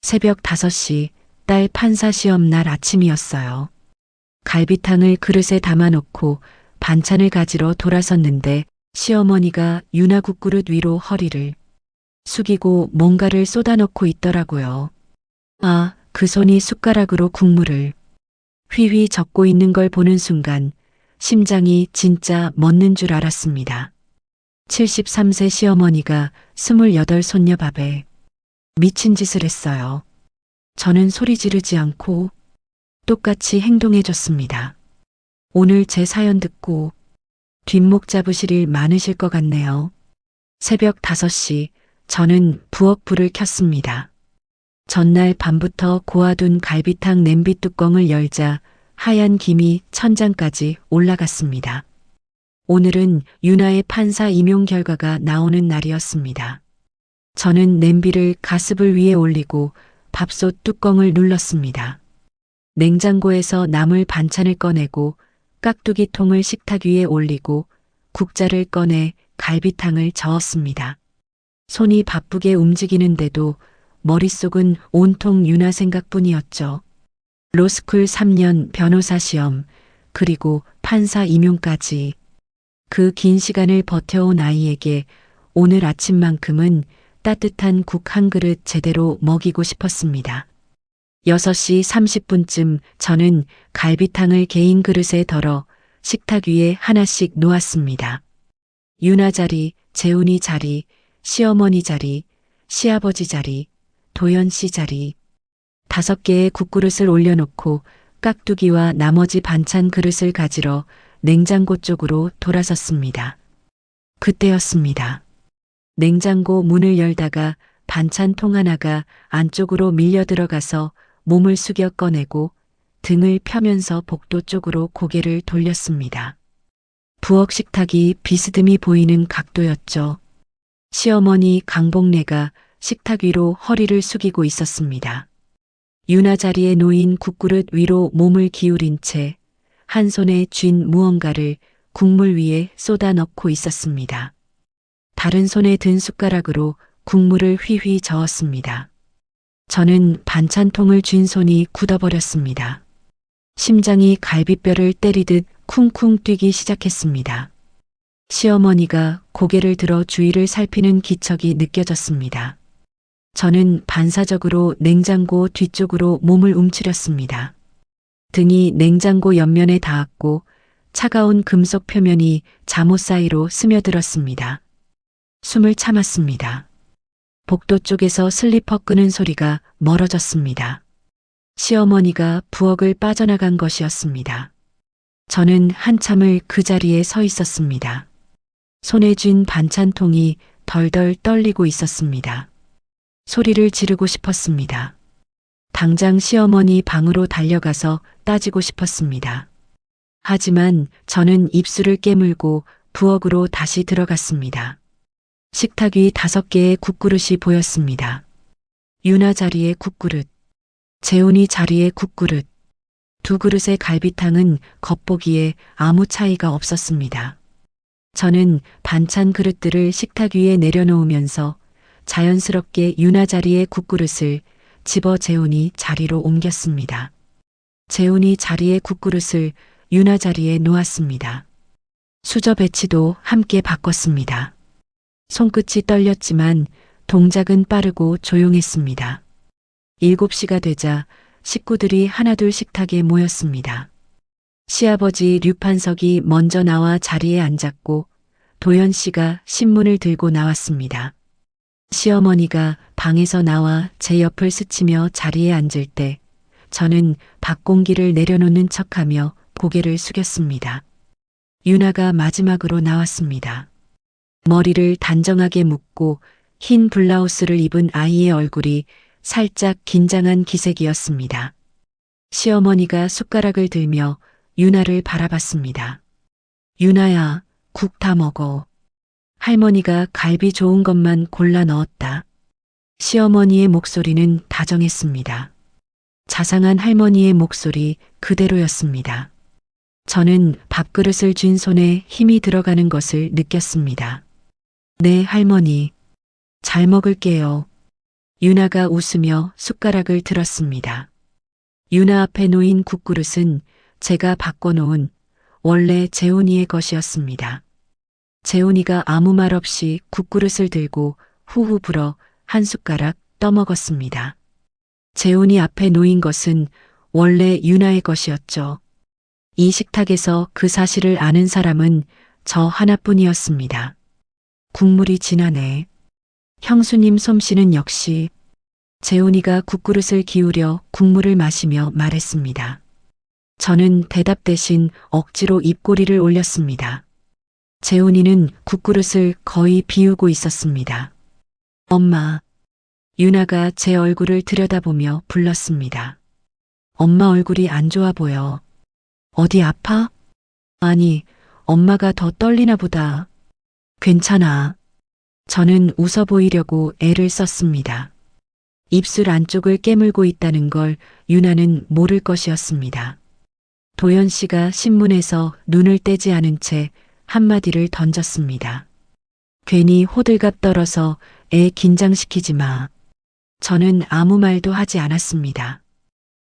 새벽 5시 딸 판사 시험 날 아침이었어요. 갈비탕을 그릇에 담아놓고 반찬을 가지러 돌아섰는데 시어머니가 유나 국그릇 위로 허리를 숙이고 뭔가를 쏟아넣고 있더라고요. 아, 그 손이 숟가락으로 국물을 휘휘 젓고 있는 걸 보는 순간 심장이 진짜 멎는 줄 알았습니다. 73세 시어머니가 28 손녀 밥에 미친 짓을 했어요. 저는 소리 지르지 않고 똑같이 행동해줬습니다. 오늘 제 사연 듣고 뒷목 잡으실 일 많으실 것 같네요. 새벽 5시 저는 부엌 불을 켰습니다. 전날 밤부터 고아둔 갈비탕 냄비 뚜껑을 열자 하얀 김이 천장까지 올라갔습니다. 오늘은 유나의 판사 임용 결과가 나오는 날이었습니다. 저는 냄비를 가스불 위에 올리고 밥솥 뚜껑을 눌렀습니다. 냉장고에서 남을 반찬을 꺼내고 깍두기 통을 식탁 위에 올리고 국자를 꺼내 갈비탕을 저었습니다. 손이 바쁘게 움직이는데도 머릿속은 온통 유나 생각뿐이었죠. 로스쿨 3년 변호사 시험, 그리고 판사 임용까지. 그 긴 시간을 버텨온 아이에게 오늘 아침만큼은 따뜻한 국 한 그릇 제대로 먹이고 싶었습니다. 6시 30분쯤 저는 갈비탕을 개인 그릇에 덜어 식탁 위에 하나씩 놓았습니다. 유나 자리, 재훈이 자리, 시어머니 자리, 시아버지 자리, 도연 씨 자리. 5개의 국그릇을 올려놓고 깍두기와 나머지 반찬 그릇을 가지러 냉장고 쪽으로 돌아섰습니다. 그때였습니다. 냉장고 문을 열다가 반찬통 하나가 안쪽으로 밀려 들어가서 몸을 숙여 꺼내고 등을 펴면서 복도 쪽으로 고개를 돌렸습니다. 부엌 식탁이 비스듬히 보이는 각도였죠. 시어머니 강복래가 식탁 위로 허리를 숙이고 있었습니다. 유나 자리에 놓인 국그릇 위로 몸을 기울인 채 한 손에 쥔 무언가를 국물 위에 쏟아 넣고 있었습니다. 다른 손에 든 숟가락으로 국물을 휘휘 저었습니다. 저는 반찬통을 쥔 손이 굳어버렸습니다. 심장이 갈비뼈를 때리듯 쿵쿵 뛰기 시작했습니다. 시어머니가 고개를 들어 주위를 살피는 기척이 느껴졌습니다. 저는 반사적으로 냉장고 뒤쪽으로 몸을 움츠렸습니다. 등이 냉장고 옆면에 닿았고 차가운 금속 표면이 잠옷 사이로 스며들었습니다. 숨을 참았습니다. 복도 쪽에서 슬리퍼 끄는 소리가 멀어졌습니다. 시어머니가 부엌을 빠져나간 것이었습니다. 저는 한참을 그 자리에 서 있었습니다. 손에 쥔 반찬통이 덜덜 떨리고 있었습니다. 소리를 지르고 싶었습니다. 당장 시어머니 방으로 달려가서 따지고 싶었습니다. 하지만 저는 입술을 깨물고 부엌으로 다시 들어갔습니다. 식탁 위 5개의 국그릇이 보였습니다. 유나 자리에 국그릇, 재훈이 자리에 국그릇, 2그릇의 갈비탕은 겉보기에 아무 차이가 없었습니다. 저는 반찬 그릇들을 식탁 위에 내려놓으면서 자연스럽게 유나 자리의 국그릇을 집어 재훈이 자리로 옮겼습니다. 재훈이 자리의 국그릇을 유나 자리에 놓았습니다. 수저 배치도 함께 바꿨습니다. 손끝이 떨렸지만 동작은 빠르고 조용했습니다. 7시가 되자 식구들이 하나둘 식탁에 모였습니다. 시아버지 류판석이 먼저 나와 자리에 앉았고 도연 씨가 신문을 들고 나왔습니다. 시어머니가 방에서 나와 제 옆을 스치며 자리에 앉을 때 저는 밥공기를 내려놓는 척하며 고개를 숙였습니다. 유나가 마지막으로 나왔습니다. 머리를 단정하게 묶고 흰 블라우스를 입은 아이의 얼굴이 살짝 긴장한 기색이었습니다. 시어머니가 숟가락을 들며 유나를 바라봤습니다. 유나야, 국 다 먹어. 할머니가 갈비 좋은 것만 골라 넣었다. 시어머니의 목소리는 다정했습니다. 자상한 할머니의 목소리 그대로였습니다. 저는 밥그릇을 쥔 손에 힘이 들어가는 것을 느꼈습니다. 네, 할머니. 잘 먹을게요. 유나가 웃으며 숟가락을 들었습니다. 유나 앞에 놓인 국그릇은 제가 바꿔놓은 원래 재훈이의 것이었습니다. 재훈이가 아무 말 없이 국그릇을 들고 후후 불어 한 숟가락 떠먹었습니다. 재훈이 앞에 놓인 것은 원래 유나의 것이었죠. 이 식탁에서 그 사실을 아는 사람은 저 하나뿐이었습니다. 국물이 진하네. 형수님 솜씨는 역시. 재훈이가 국그릇을 기울여 국물을 마시며 말했습니다. 저는 대답 대신 억지로 입꼬리를 올렸습니다. 재훈이는 국그릇을 거의 비우고 있었습니다. 엄마. 유나가 제 얼굴을 들여다보며 불렀습니다. 엄마 얼굴이 안 좋아 보여. 어디 아파? 아니, 엄마가 더 떨리나 보다. 괜찮아. 저는 웃어 보이려고 애를 썼습니다. 입술 안쪽을 깨물고 있다는 걸 유나는 모를 것이었습니다. 도연 씨가 신문에서 눈을 떼지 않은 채 한마디를 던졌습니다. 괜히 호들갑 떨어서 애 긴장시키지 마. 저는 아무 말도 하지 않았습니다.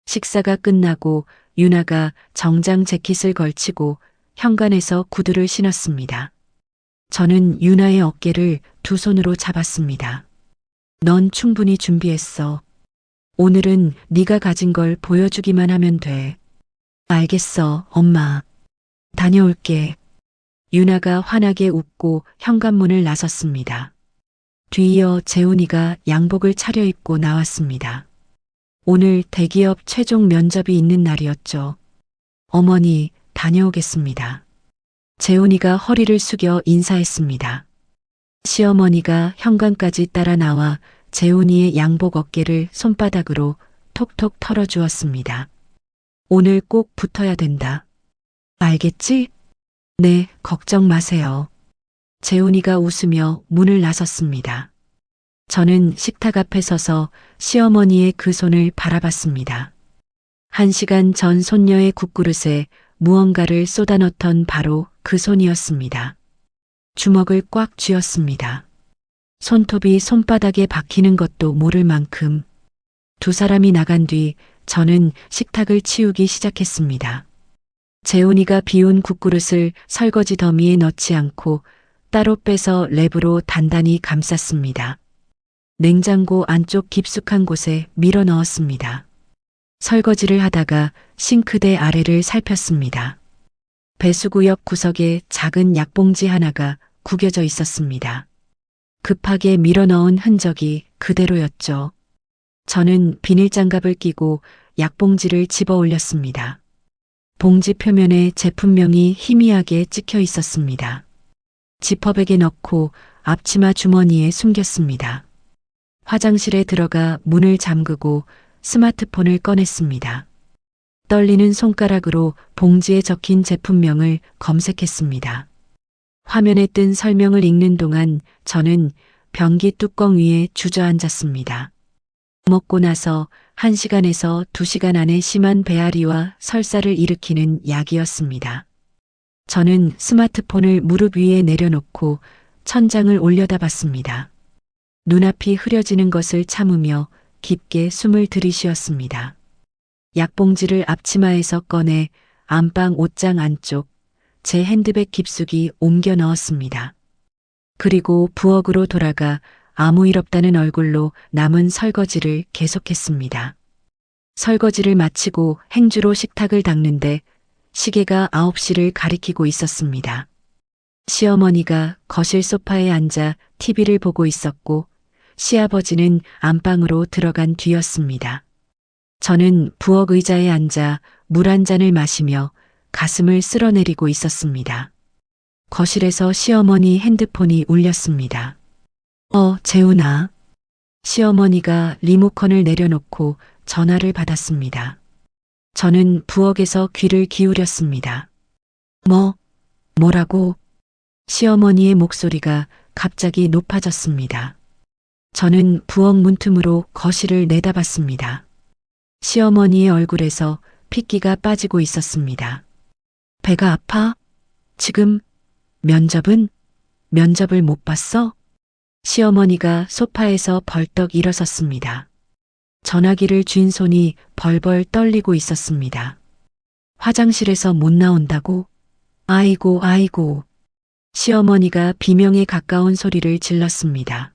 식사가 끝나고 유나가 정장 재킷을 걸치고 현관에서 구두를 신었습니다. 저는 유나의 어깨를 두 손으로 잡았습니다. 넌 충분히 준비했어. 오늘은 네가 가진 걸 보여주기만 하면 돼. 알겠어, 엄마. 다녀올게. 유나가 환하게 웃고 현관문을 나섰습니다. 뒤이어 재훈이가 양복을 차려입고 나왔습니다. 오늘 대기업 최종 면접이 있는 날이었죠. 어머니, 다녀오겠습니다. 재훈이가 허리를 숙여 인사했습니다. 시어머니가 현관까지 따라 나와 재훈이의 양복 어깨를 손바닥으로 톡톡 털어주었습니다. 오늘 꼭 붙어야 된다. 알겠지? 네, 걱정 마세요. 재훈이가 웃으며 문을 나섰습니다. 저는 식탁 앞에 서서 시어머니의 그 손을 바라봤습니다. 1시간 전 손녀의 국그릇에 무언가를 쏟아 넣던 바로 그 손이었습니다. 주먹을 꽉 쥐었습니다. 손톱이 손바닥에 박히는 것도 모를 만큼. 두 사람이 나간 뒤 저는 식탁을 치우기 시작했습니다. 재훈이가 비운 국그릇을 설거지 더미에 넣지 않고 따로 빼서 랩으로 단단히 감쌌습니다. 냉장고 안쪽 깊숙한 곳에 밀어 넣었습니다. 설거지를 하다가 싱크대 아래를 살폈습니다. 배수구 옆 구석에 작은 약봉지 하나가 구겨져 있었습니다. 급하게 밀어 넣은 흔적이 그대로였죠. 저는 비닐장갑을 끼고 약봉지를 집어 올렸습니다. 봉지 표면에 제품명이 희미하게 찍혀 있었습니다. 지퍼백에 넣고 앞치마 주머니에 숨겼습니다. 화장실에 들어가 문을 잠그고 스마트폰을 꺼냈습니다. 떨리는 손가락으로 봉지에 적힌 제품명을 검색했습니다. 화면에 뜬 설명을 읽는 동안 저는 변기 뚜껑 위에 주저앉았습니다. 먹고 나서 1시간에서 2시간 안에 심한 배앓이와 설사를 일으키는 약이었습니다. 저는 스마트폰을 무릎 위에 내려놓고 천장을 올려다봤습니다. 눈앞이 흐려지는 것을 참으며 깊게 숨을 들이쉬었습니다. 약봉지를 앞치마에서 꺼내 안방 옷장 안쪽 제 핸드백 깊숙이 옮겨 넣었습니다. 그리고 부엌으로 돌아가 아무 일 없다는 얼굴로 남은 설거지를 계속했습니다. 설거지를 마치고 행주로 식탁을 닦는데 시계가 9시를 가리키고 있었습니다. 시어머니가 거실 소파에 앉아 TV를 보고 있었고 시아버지는 안방으로 들어간 뒤였습니다. 저는 부엌 의자에 앉아 물 한 잔을 마시며 가슴을 쓸어내리고 있었습니다. 거실에서 시어머니 핸드폰이 울렸습니다. 재훈아. 시어머니가 리모컨을 내려놓고 전화를 받았습니다. 저는 부엌에서 귀를 기울였습니다. 뭐라고? 시어머니의 목소리가 갑자기 높아졌습니다. 저는 부엌 문틈으로 거실을 내다봤습니다. 시어머니의 얼굴에서 핏기가 빠지고 있었습니다. 배가 아파? 지금 면접을 못 봤어? 시어머니가 소파에서 벌떡 일어섰습니다. 전화기를 쥔 손이 벌벌 떨리고 있었습니다. 화장실에서 못 나온다고? 아이고, 아이고. 시어머니가 비명에 가까운 소리를 질렀습니다.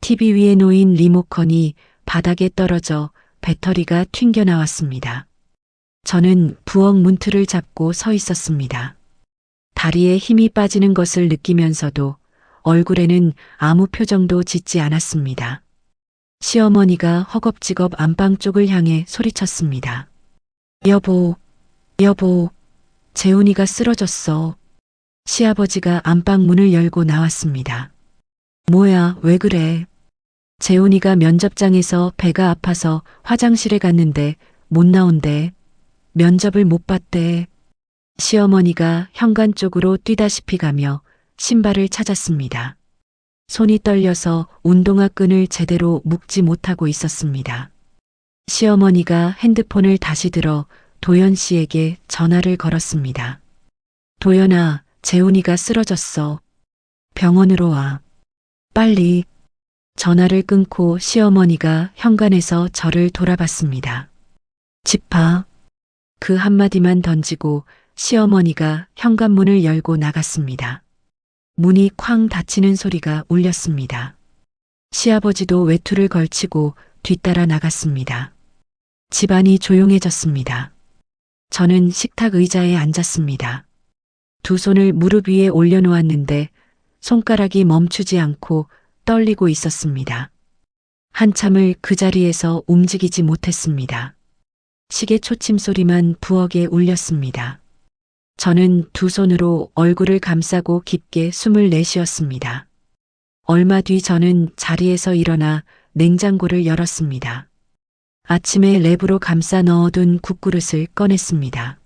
TV 위에 놓인 리모컨이 바닥에 떨어져 배터리가 튕겨 나왔습니다. 저는 부엌 문틀을 잡고 서 있었습니다. 다리에 힘이 빠지는 것을 느끼면서도 얼굴에는 아무 표정도 짓지 않았습니다. 시어머니가 허겁지겁 안방 쪽을 향해 소리쳤습니다. 여보, 여보, 재훈이가 쓰러졌어. 시아버지가 안방 문을 열고 나왔습니다. 뭐야, 왜 그래? 재훈이가 면접장에서 배가 아파서 화장실에 갔는데 못 나온대. 면접을 못 봤대. 시어머니가 현관 쪽으로 뛰다시피 가며 신발을 찾았습니다. 손이 떨려서 운동화 끈을 제대로 묶지 못하고 있었습니다. 시어머니가 핸드폰을 다시 들어 도연 씨에게 전화를 걸었습니다. 도연아, 재훈이가 쓰러졌어. 병원으로 와. 빨리. 전화를 끊고 시어머니가 현관에서 저를 돌아봤습니다. 집 봐. 그 한마디만 던지고 시어머니가 현관문을 열고 나갔습니다. 문이 쾅 닫히는 소리가 울렸습니다. 시아버지도 외투를 걸치고 뒤따라 나갔습니다. 집안이 조용해졌습니다. 저는 식탁 의자에 앉았습니다. 두 손을 무릎 위에 올려놓았는데 손가락이 멈추지 않고 떨리고 있었습니다. 한참을 그 자리에서 움직이지 못했습니다. 시계 초침 소리만 부엌에 울렸습니다. 저는 두 손으로 얼굴을 감싸고 깊게 숨을 내쉬었습니다. 얼마 뒤 저는 자리에서 일어나 냉장고를 열었습니다. 아침에 랩으로 감싸 넣어둔 국그릇을 꺼냈습니다.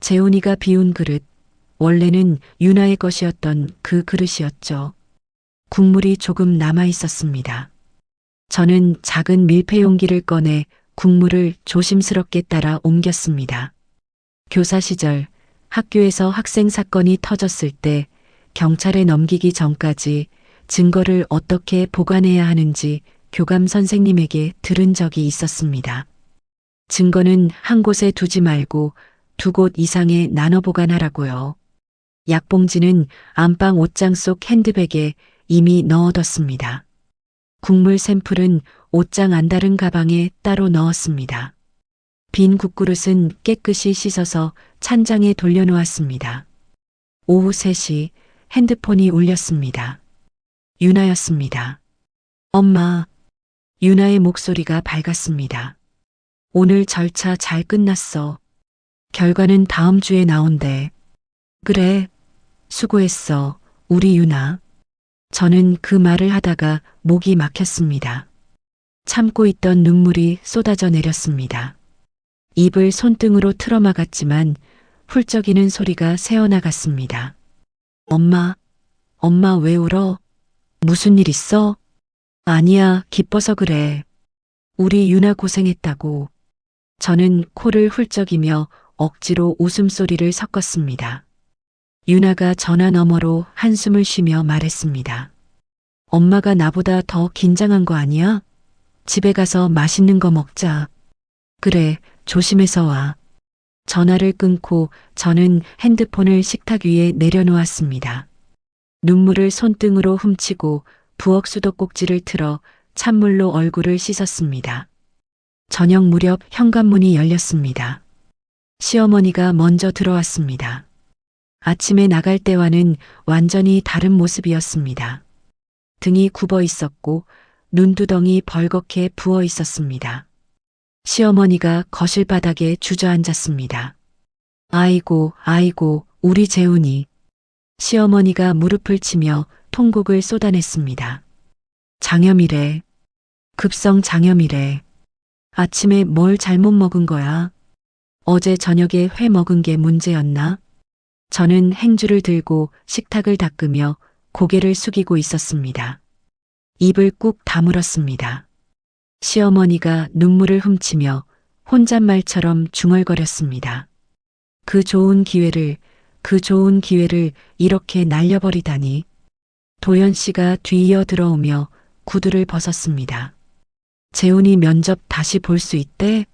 재훈이가 비운 그릇, 원래는 유나의 것이었던 그 그릇이었죠. 국물이 조금 남아 있었습니다. 저는 작은 밀폐 용기를 꺼내 국물을 조심스럽게 따라 옮겼습니다. 교사 시절 학교에서 학생 사건이 터졌을 때 경찰에 넘기기 전까지 증거를 어떻게 보관해야 하는지 교감 선생님에게 들은 적이 있었습니다. 증거는 한 곳에 두지 말고 두 곳 이상에 나눠 보관하라고요. 약봉지는 안방 옷장 속 핸드백에 이미 넣어뒀습니다. 국물 샘플은 옷장 안다른 가방에 따로 넣었습니다. 빈 국그릇은 깨끗이 씻어서 찬장에 돌려놓았습니다. 오후 3시 핸드폰이 울렸습니다. 유나였습니다. 엄마. 유나의 목소리가 밝았습니다. 오늘 절차 잘 끝났어. 결과는 다음 주에 나온대. 그래. 수고했어. 우리 유나. 저는 그 말을 하다가 목이 막혔습니다. 참고 있던 눈물이 쏟아져 내렸습니다. 입을 손등으로 틀어막았지만 훌쩍이는 소리가 새어나갔습니다. 엄마, 엄마 왜 울어? 무슨 일 있어? 아니야, 기뻐서 그래. 우리 유나 고생했다고. 저는 코를 훌쩍이며 억지로 웃음소리를 섞었습니다. 유나가 전화 너머로 한숨을 쉬며 말했습니다. 엄마가 나보다 더 긴장한 거 아니야? 집에 가서 맛있는 거 먹자. 그래, 조심해서 와. 전화를 끊고 저는 핸드폰을 식탁 위에 내려놓았습니다. 눈물을 손등으로 훔치고 부엌 수도꼭지를 틀어 찬물로 얼굴을 씻었습니다. 저녁 무렵 현관문이 열렸습니다. 시어머니가 먼저 들어왔습니다. 아침에 나갈 때와는 완전히 다른 모습이었습니다. 등이 굽어 있었고 눈두덩이 벌겋게 부어 있었습니다. 시어머니가 거실 바닥에 주저앉았습니다. 아이고, 아이고, 우리 재훈이. 시어머니가 무릎을 치며 통곡을 쏟아냈습니다. 장염이래. 급성 장염이래. 아침에 뭘 잘못 먹은 거야? 어제 저녁에 회 먹은 게 문제였나? 저는 행주를 들고 식탁을 닦으며 고개를 숙이고 있었습니다. 입을 꾹 다물었습니다. 시어머니가 눈물을 훔치며 혼잣말처럼 중얼거렸습니다. 그 좋은 기회를 이렇게 날려버리다니. 도연 씨가 뒤이어 들어오며 구두를 벗었습니다. 재훈이 면접 다시 볼 수 있대?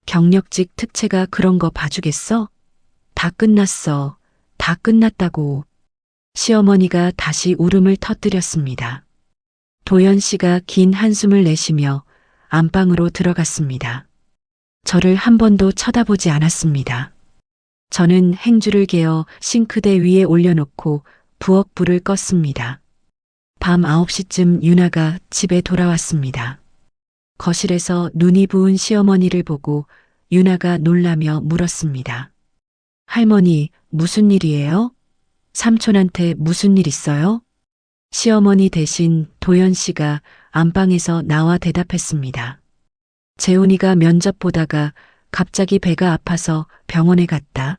경력직 특채가 그런 거 봐주겠어? 다 끝났어. 다 끝났다고. 시어머니가 다시 울음을 터뜨렸습니다. 도연 씨가 긴 한숨을 내쉬며 안방으로 들어갔습니다. 저를 한 번도 쳐다보지 않았습니다. 저는 행주를 개어 싱크대 위에 올려놓고 부엌 불을 껐습니다. 밤 9시쯤 유나가 집에 돌아왔습니다. 거실에서 눈이 부은 시어머니를 보고 유나가 놀라며 물었습니다. 할머니, 무슨 일이에요? 삼촌한테 무슨 일 있어요? 시어머니 대신 도연 씨가 안방에서 나와 대답했습니다. 재훈이가 면접 보다가 갑자기 배가 아파서 병원에 갔다.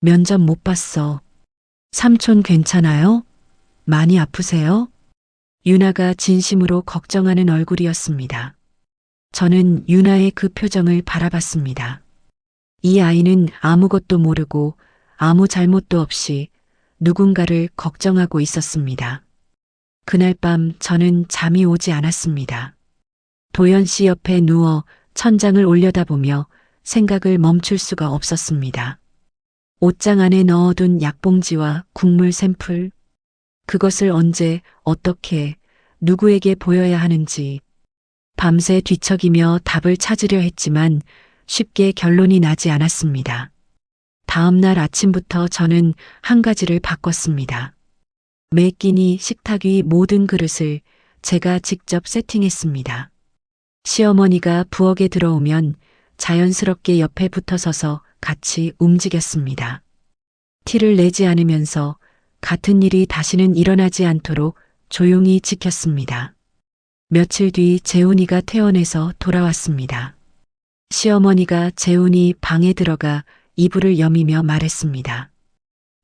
면접 못 봤어. 삼촌 괜찮아요? 많이 아프세요? 유나가 진심으로 걱정하는 얼굴이었습니다. 저는 유나의 그 표정을 바라봤습니다. 이 아이는 아무것도 모르고 아무 잘못도 없이 누군가를 걱정하고 있었습니다. 그날 밤 저는 잠이 오지 않았습니다. 도연 씨 옆에 누워 천장을 올려다보며 생각을 멈출 수가 없었습니다. 옷장 안에 넣어둔 약봉지와 국물 샘플, 그것을 언제, 어떻게, 누구에게 보여야 하는지 밤새 뒤척이며 답을 찾으려 했지만 쉽게 결론이 나지 않았습니다. 다음 날 아침부터 저는 한 가지를 바꿨습니다. 매 끼니 식탁 위 모든 그릇을 제가 직접 세팅했습니다. 시어머니가 부엌에 들어오면 자연스럽게 옆에 붙어 서서 같이 움직였습니다. 티를 내지 않으면서 같은 일이 다시는 일어나지 않도록 조용히 지켰습니다. 며칠 뒤 재훈이가 퇴원해서 돌아왔습니다. 시어머니가 재훈이 방에 들어가 이불을 여미며 말했습니다.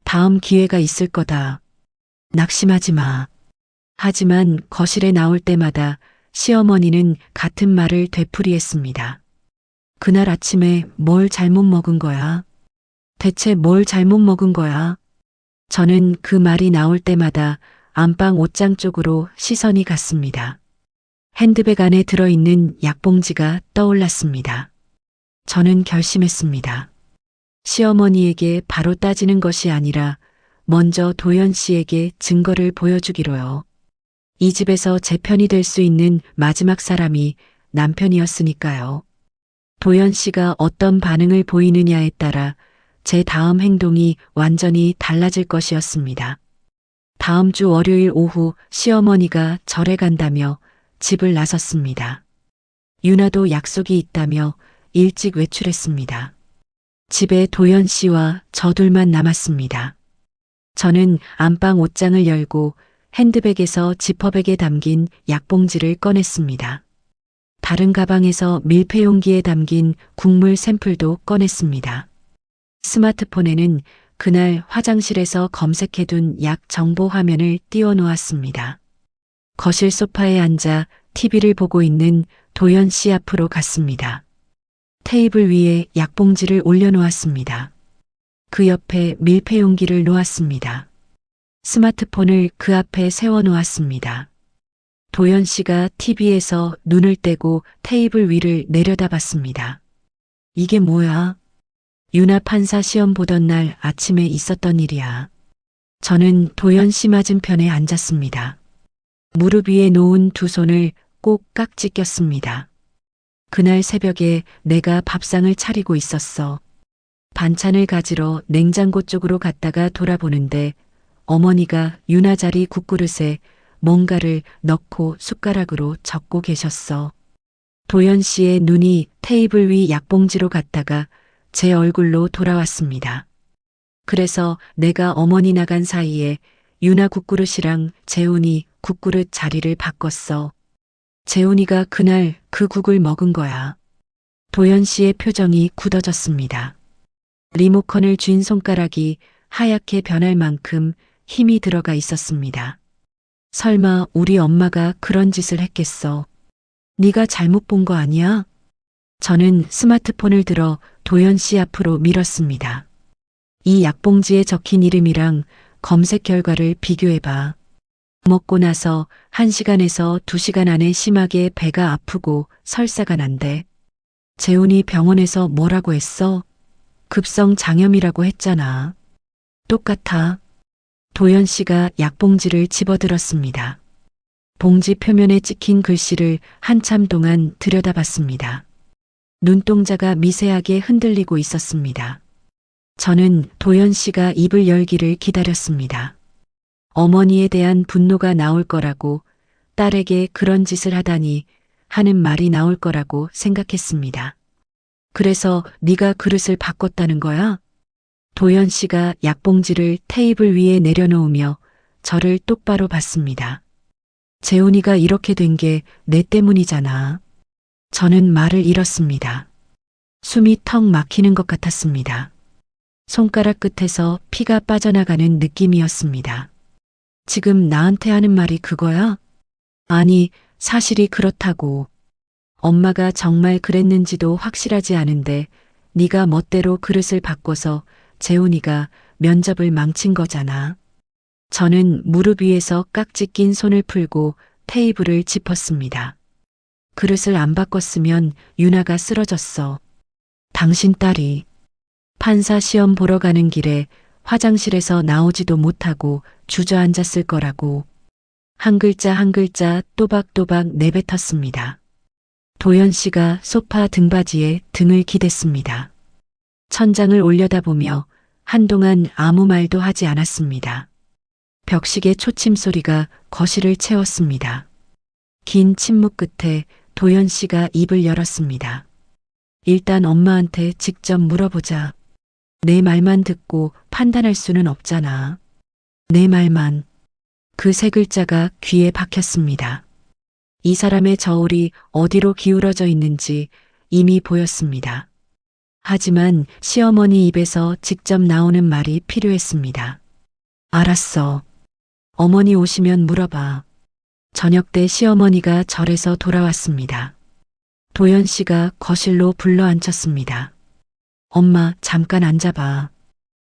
다음 기회가 있을 거다. 낙심하지 마. 하지만 거실에 나올 때마다 시어머니는 같은 말을 되풀이했습니다. 그날 아침에 뭘 잘못 먹은 거야? 대체 뭘 잘못 먹은 거야? 저는 그 말이 나올 때마다 안방 옷장 쪽으로 시선이 갔습니다. 핸드백 안에 들어있는 약봉지가 떠올랐습니다. 저는 결심했습니다. 시어머니에게 바로 따지는 것이 아니라 먼저 도연 씨에게 증거를 보여주기로요. 이 집에서 제 편이 될 수 있는 마지막 사람이 남편이었으니까요. 도연 씨가 어떤 반응을 보이느냐에 따라 제 다음 행동이 완전히 달라질 것이었습니다. 다음 주 월요일 오후 시어머니가 절에 간다며 집을 나섰습니다. 유나도 약속이 있다며 일찍 외출했습니다. 집에 도연 씨와 저 둘만 남았습니다. 저는 안방 옷장을 열고 핸드백에서 지퍼백에 담긴 약봉지를 꺼냈습니다. 다른 가방에서 밀폐용기에 담긴 국물 샘플도 꺼냈습니다. 스마트폰에는 그날 화장실에서 검색해둔 약 정보 화면을 띄워놓았습니다. 거실 소파에 앉아 TV를 보고 있는 도연 씨 앞으로 갔습니다. 테이블 위에 약봉지를 올려놓았습니다. 그 옆에 밀폐용기를 놓았습니다. 스마트폰을 그 앞에 세워놓았습니다. 도연 씨가 TV에서 눈을 떼고 테이블 위를 내려다봤습니다. 이게 뭐야? 유나 판사 시험 보던 날 아침에 있었던 일이야. 저는 도연 씨 맞은편에 앉았습니다. 무릎 위에 놓은 두 손을 꼭 깍지 꼈습니다. 그날 새벽에 내가 밥상을 차리고 있었어. 반찬을 가지러 냉장고 쪽으로 갔다가 돌아보는데 어머니가 유나 자리 국그릇에 뭔가를 넣고 숟가락으로 적고 계셨어. 도연 씨의 눈이 테이블 위 약봉지로 갔다가 제 얼굴로 돌아왔습니다. 그래서 내가 어머니 나간 사이에 유나 국그릇이랑 재훈이 국그릇 자리를 바꿨어. 재훈이가 그날 그 국을 먹은 거야. 도연 씨의 표정이 굳어졌습니다. 리모컨을 쥔 손가락이 하얗게 변할 만큼 힘이 들어가 있었습니다. 설마 우리 엄마가 그런 짓을 했겠어. 네가 잘못 본 거 아니야? 저는 스마트폰을 들어 도연 씨 앞으로 밀었습니다. 이 약봉지에 적힌 이름이랑 검색 결과를 비교해봐. 먹고 나서 1시간에서 2시간 안에 심하게 배가 아프고 설사가 난대. 재훈이 병원에서 뭐라고 했어? 급성 장염이라고 했잖아. 똑같아. 도연 씨가 약봉지를 집어들었습니다. 봉지 표면에 찍힌 글씨를 한참 동안 들여다봤습니다. 눈동자가 미세하게 흔들리고 있었습니다. 저는 도연 씨가 입을 열기를 기다렸습니다. 어머니에 대한 분노가 나올 거라고, 딸에게 그런 짓을 하다니 하는 말이 나올 거라고 생각했습니다. 그래서 네가 그릇을 바꿨다는 거야? 도연 씨가 약봉지를 테이블 위에 내려놓으며 저를 똑바로 봤습니다. 재훈이가 이렇게 된 게 내 때문이잖아. 저는 말을 잃었습니다. 숨이 턱 막히는 것 같았습니다. 손가락 끝에서 피가 빠져나가는 느낌이었습니다. 지금 나한테 하는 말이 그거야? 아니, 사실이 그렇다고. 엄마가 정말 그랬는지도 확실하지 않은데 네가 멋대로 그릇을 바꿔서 재훈이가 면접을 망친 거잖아. 저는 무릎 위에서 깍지 낀 손을 풀고 테이블을 짚었습니다. 그릇을 안 바꿨으면 유나가 쓰러졌어. 당신 딸이 판사 시험 보러 가는 길에 화장실에서 나오지도 못하고 주저앉았을 거라고. 한 글자 한 글자 또박또박 내뱉었습니다. 도연 씨가 소파 등받이에 등을 기댔습니다. 천장을 올려다보며 한동안 아무 말도 하지 않았습니다. 벽시계 초침 소리가 거실을 채웠습니다. 긴 침묵 끝에 도연 씨가 입을 열었습니다. 일단 엄마한테 직접 물어보자. 내 말만 듣고 판단할 수는 없잖아. 내 말만. 그 세 글자가 귀에 박혔습니다. 이 사람의 저울이 어디로 기울어져 있는지 이미 보였습니다. 하지만 시어머니 입에서 직접 나오는 말이 필요했습니다. 알았어. 어머니 오시면 물어봐. 저녁 때 시어머니가 절에서 돌아왔습니다. 도연 씨가 거실로 불러 앉혔습니다. 엄마, 잠깐 앉아봐.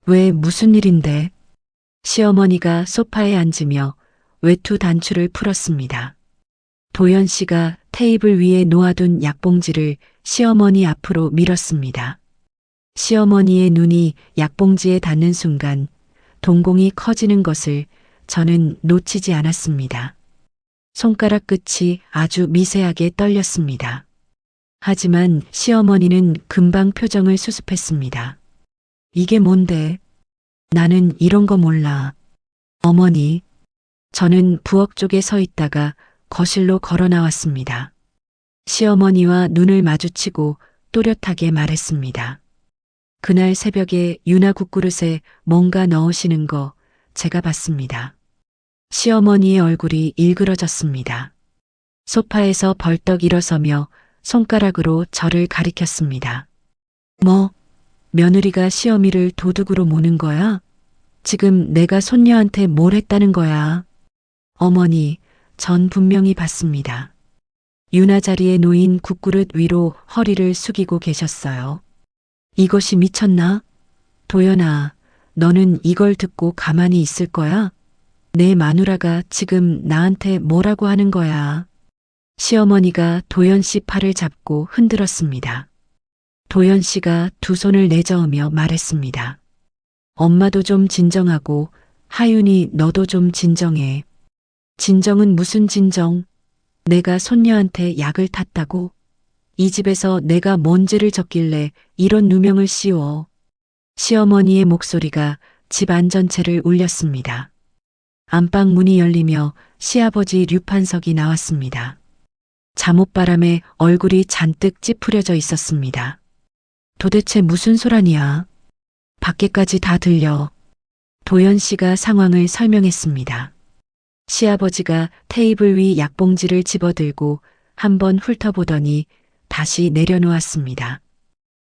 왜, 무슨 일인데? 시어머니가 소파에 앉으며 외투 단추를 풀었습니다. 도연 씨가 테이블 위에 놓아둔 약봉지를 시어머니 앞으로 밀었습니다. 시어머니의 눈이 약봉지에 닿는 순간 동공이 커지는 것을 저는 놓치지 않았습니다. 손가락 끝이 아주 미세하게 떨렸습니다. 하지만 시어머니는 금방 표정을 수습했습니다. 이게 뭔데? 나는 이런 거 몰라. 어머니. 저는 부엌 쪽에 서 있다가 거실로 걸어 나왔습니다. 시어머니와 눈을 마주치고 또렷하게 말했습니다. 그날 새벽에 유나 국그릇에 뭔가 넣으시는 거 제가 봤습니다. 시어머니의 얼굴이 일그러졌습니다. 소파에서 벌떡 일어서며 손가락으로 저를 가리켰습니다. 뭐? 며느리가 시어미를 도둑으로 모는 거야? 지금 내가 손녀한테 뭘 했다는 거야? 어머니, 전 분명히 봤습니다. 유나 자리에 놓인 국그릇 위로 허리를 숙이고 계셨어요. 이것이 미쳤나? 도연아, 너는 이걸 듣고 가만히 있을 거야? 내 마누라가 지금 나한테 뭐라고 하는 거야? 시어머니가 도연 씨 팔을 잡고 흔들었습니다. 도연 씨가 두 손을 내저으며 말했습니다. 엄마도 좀 진정하고 하윤이 너도 좀 진정해. 진정은 무슨 진정? 내가 손녀한테 약을 탔다고? 이 집에서 내가 뭔 죄를 졌길래 이런 누명을 씌워. 시어머니의 목소리가 집 안 전체를 울렸습니다. 안방 문이 열리며 시아버지 류판석이 나왔습니다. 잠옷바람에 얼굴이 잔뜩 찌푸려져 있었습니다. 도대체 무슨 소란이야? 밖에까지 다 들려. 도연 씨가 상황을 설명했습니다. 시아버지가 테이블 위 약봉지를 집어들고 한번 훑어보더니 다시 내려놓았습니다.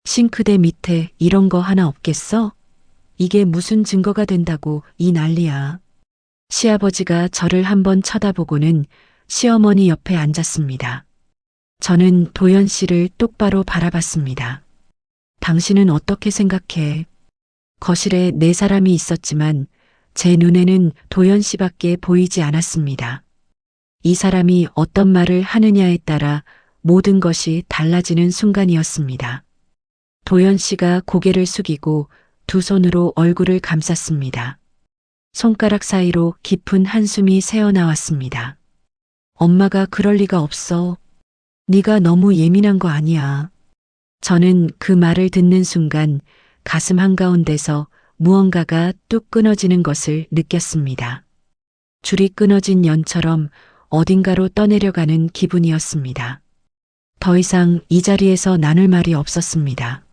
싱크대 밑에 이런 거 하나 없겠어? 이게 무슨 증거가 된다고 이 난리야. 시아버지가 저를 한번 쳐다보고는 시어머니 옆에 앉았습니다. 저는 도연 씨를 똑바로 바라봤습니다. 당신은 어떻게 생각해? 거실에 네 사람이 있었지만 제 눈에는 도연 씨밖에 보이지 않았습니다. 이 사람이 어떤 말을 하느냐에 따라 모든 것이 달라지는 순간이었습니다. 도연 씨가 고개를 숙이고 두 손으로 얼굴을 감쌌습니다. 손가락 사이로 깊은 한숨이 새어나왔습니다. 엄마가 그럴 리가 없어. 네가 너무 예민한 거 아니야. 저는 그 말을 듣는 순간 가슴 한가운데서 무언가가 뚝 끊어지는 것을 느꼈습니다. 줄이 끊어진 연처럼 어딘가로 떠내려가는 기분이었습니다. 더 이상 이 자리에서 나눌 말이 없었습니다.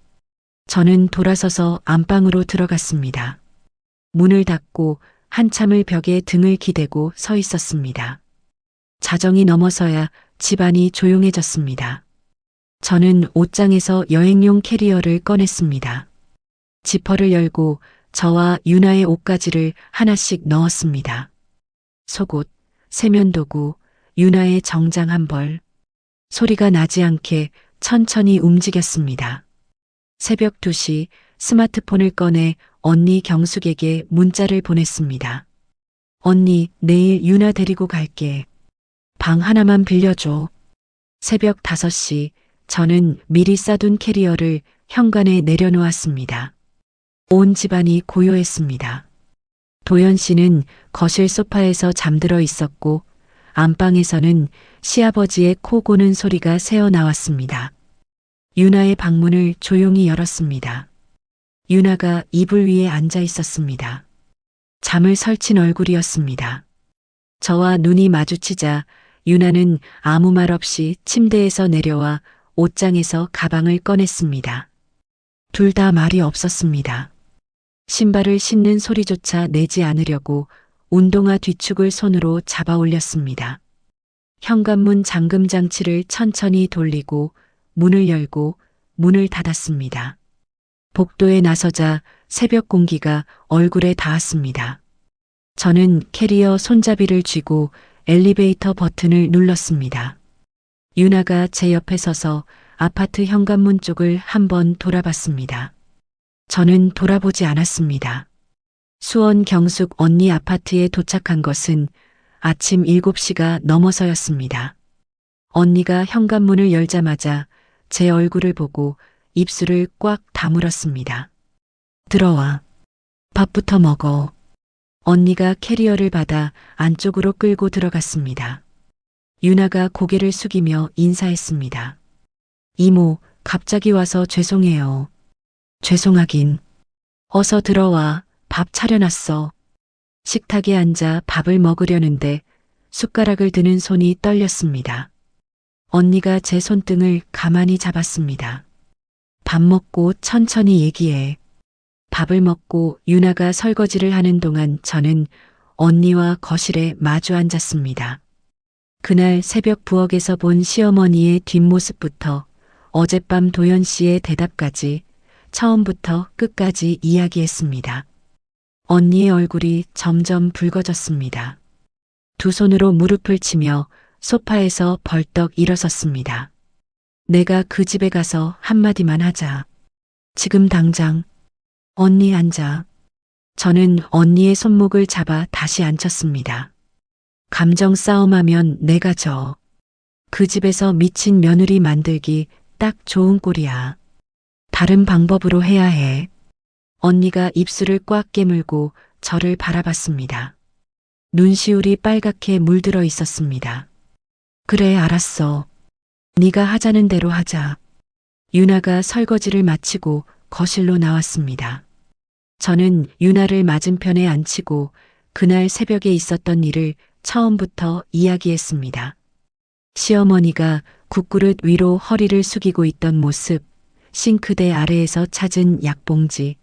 저는 돌아서서 안방으로 들어갔습니다. 문을 닫고 한참을 벽에 등을 기대고 서 있었습니다. 자정이 넘어서야 집안이 조용해졌습니다. 저는 옷장에서 여행용 캐리어를 꺼냈습니다. 지퍼를 열고 저와 유나의 옷가지를 하나씩 넣었습니다. 속옷, 세면도구, 유나의 정장 한 벌. 소리가 나지 않게 천천히 움직였습니다. 새벽 2시 스마트폰을 꺼내 언니 경숙에게 문자를 보냈습니다. 언니, 내일 유나 데리고 갈게. 방 하나만 빌려줘. 새벽 5시 저는 미리 싸둔 캐리어를 현관에 내려놓았습니다. 온 집안이 고요했습니다. 도연 씨는 거실 소파에서 잠들어 있었고 안방에서는 시아버지의 코 고는 소리가 새어나왔습니다. 유나의 방문을 조용히 열었습니다. 유나가 이불 위에 앉아 있었습니다. 잠을 설친 얼굴이었습니다. 저와 눈이 마주치자 유나는 아무 말 없이 침대에서 내려와 옷장에서 가방을 꺼냈습니다. 둘 다 말이 없었습니다. 신발을 신는 소리조차 내지 않으려고 운동화 뒤축을 손으로 잡아 올렸습니다. 현관문 잠금 장치를 천천히 돌리고 문을 열고 문을 닫았습니다. 복도에 나서자 새벽 공기가 얼굴에 닿았습니다. 저는 캐리어 손잡이를 쥐고 엘리베이터 버튼을 눌렀습니다. 유나가 제 옆에 서서 아파트 현관문 쪽을 한번 돌아봤습니다. 저는 돌아보지 않았습니다. 수원 경숙 언니 아파트에 도착한 것은 아침 7시가 넘어서였습니다. 언니가 현관문을 열자마자 제 얼굴을 보고 입술을 꽉 다물었습니다. 들어와. 밥부터 먹어. 언니가 캐리어를 받아 안쪽으로 끌고 들어갔습니다. 유나가 고개를 숙이며 인사했습니다. 이모, 갑자기 와서 죄송해요. 죄송하긴. 어서 들어와. 밥 차려놨어. 식탁에 앉아 밥을 먹으려는데 숟가락을 드는 손이 떨렸습니다. 언니가 제 손등을 가만히 잡았습니다. 밥 먹고 천천히 얘기해. 밥을 먹고 유나가 설거지를 하는 동안 저는 언니와 거실에 마주 앉았습니다. 그날 새벽 부엌에서 본 시어머니의 뒷모습부터 어젯밤 도연 씨의 대답까지 처음부터 끝까지 이야기했습니다. 언니의 얼굴이 점점 붉어졌습니다. 두 손으로 무릎을 치며 소파에서 벌떡 일어섰습니다. 내가 그 집에 가서 한마디만 하자. 지금 당장. 언니 앉아. 저는 언니의 손목을 잡아 다시 앉혔습니다. 감정 싸움하면 내가 져. 그 집에서 미친 며느리 만들기 딱 좋은 꼴이야. 다른 방법으로 해야 해. 언니가 입술을 꽉 깨물고 저를 바라봤습니다. 눈시울이 빨갛게 물들어 있었습니다. 그래, 알았어. 네가 하자는 대로 하자. 유나가 설거지를 마치고 거실로 나왔습니다. 저는 유나를 맞은편에 앉히고 그날 새벽에 있었던 일을 처음부터 이야기했습니다. 시어머니가 국그릇 위로 허리를 숙이고 있던 모습, 싱크대 아래에서 찾은 약봉지,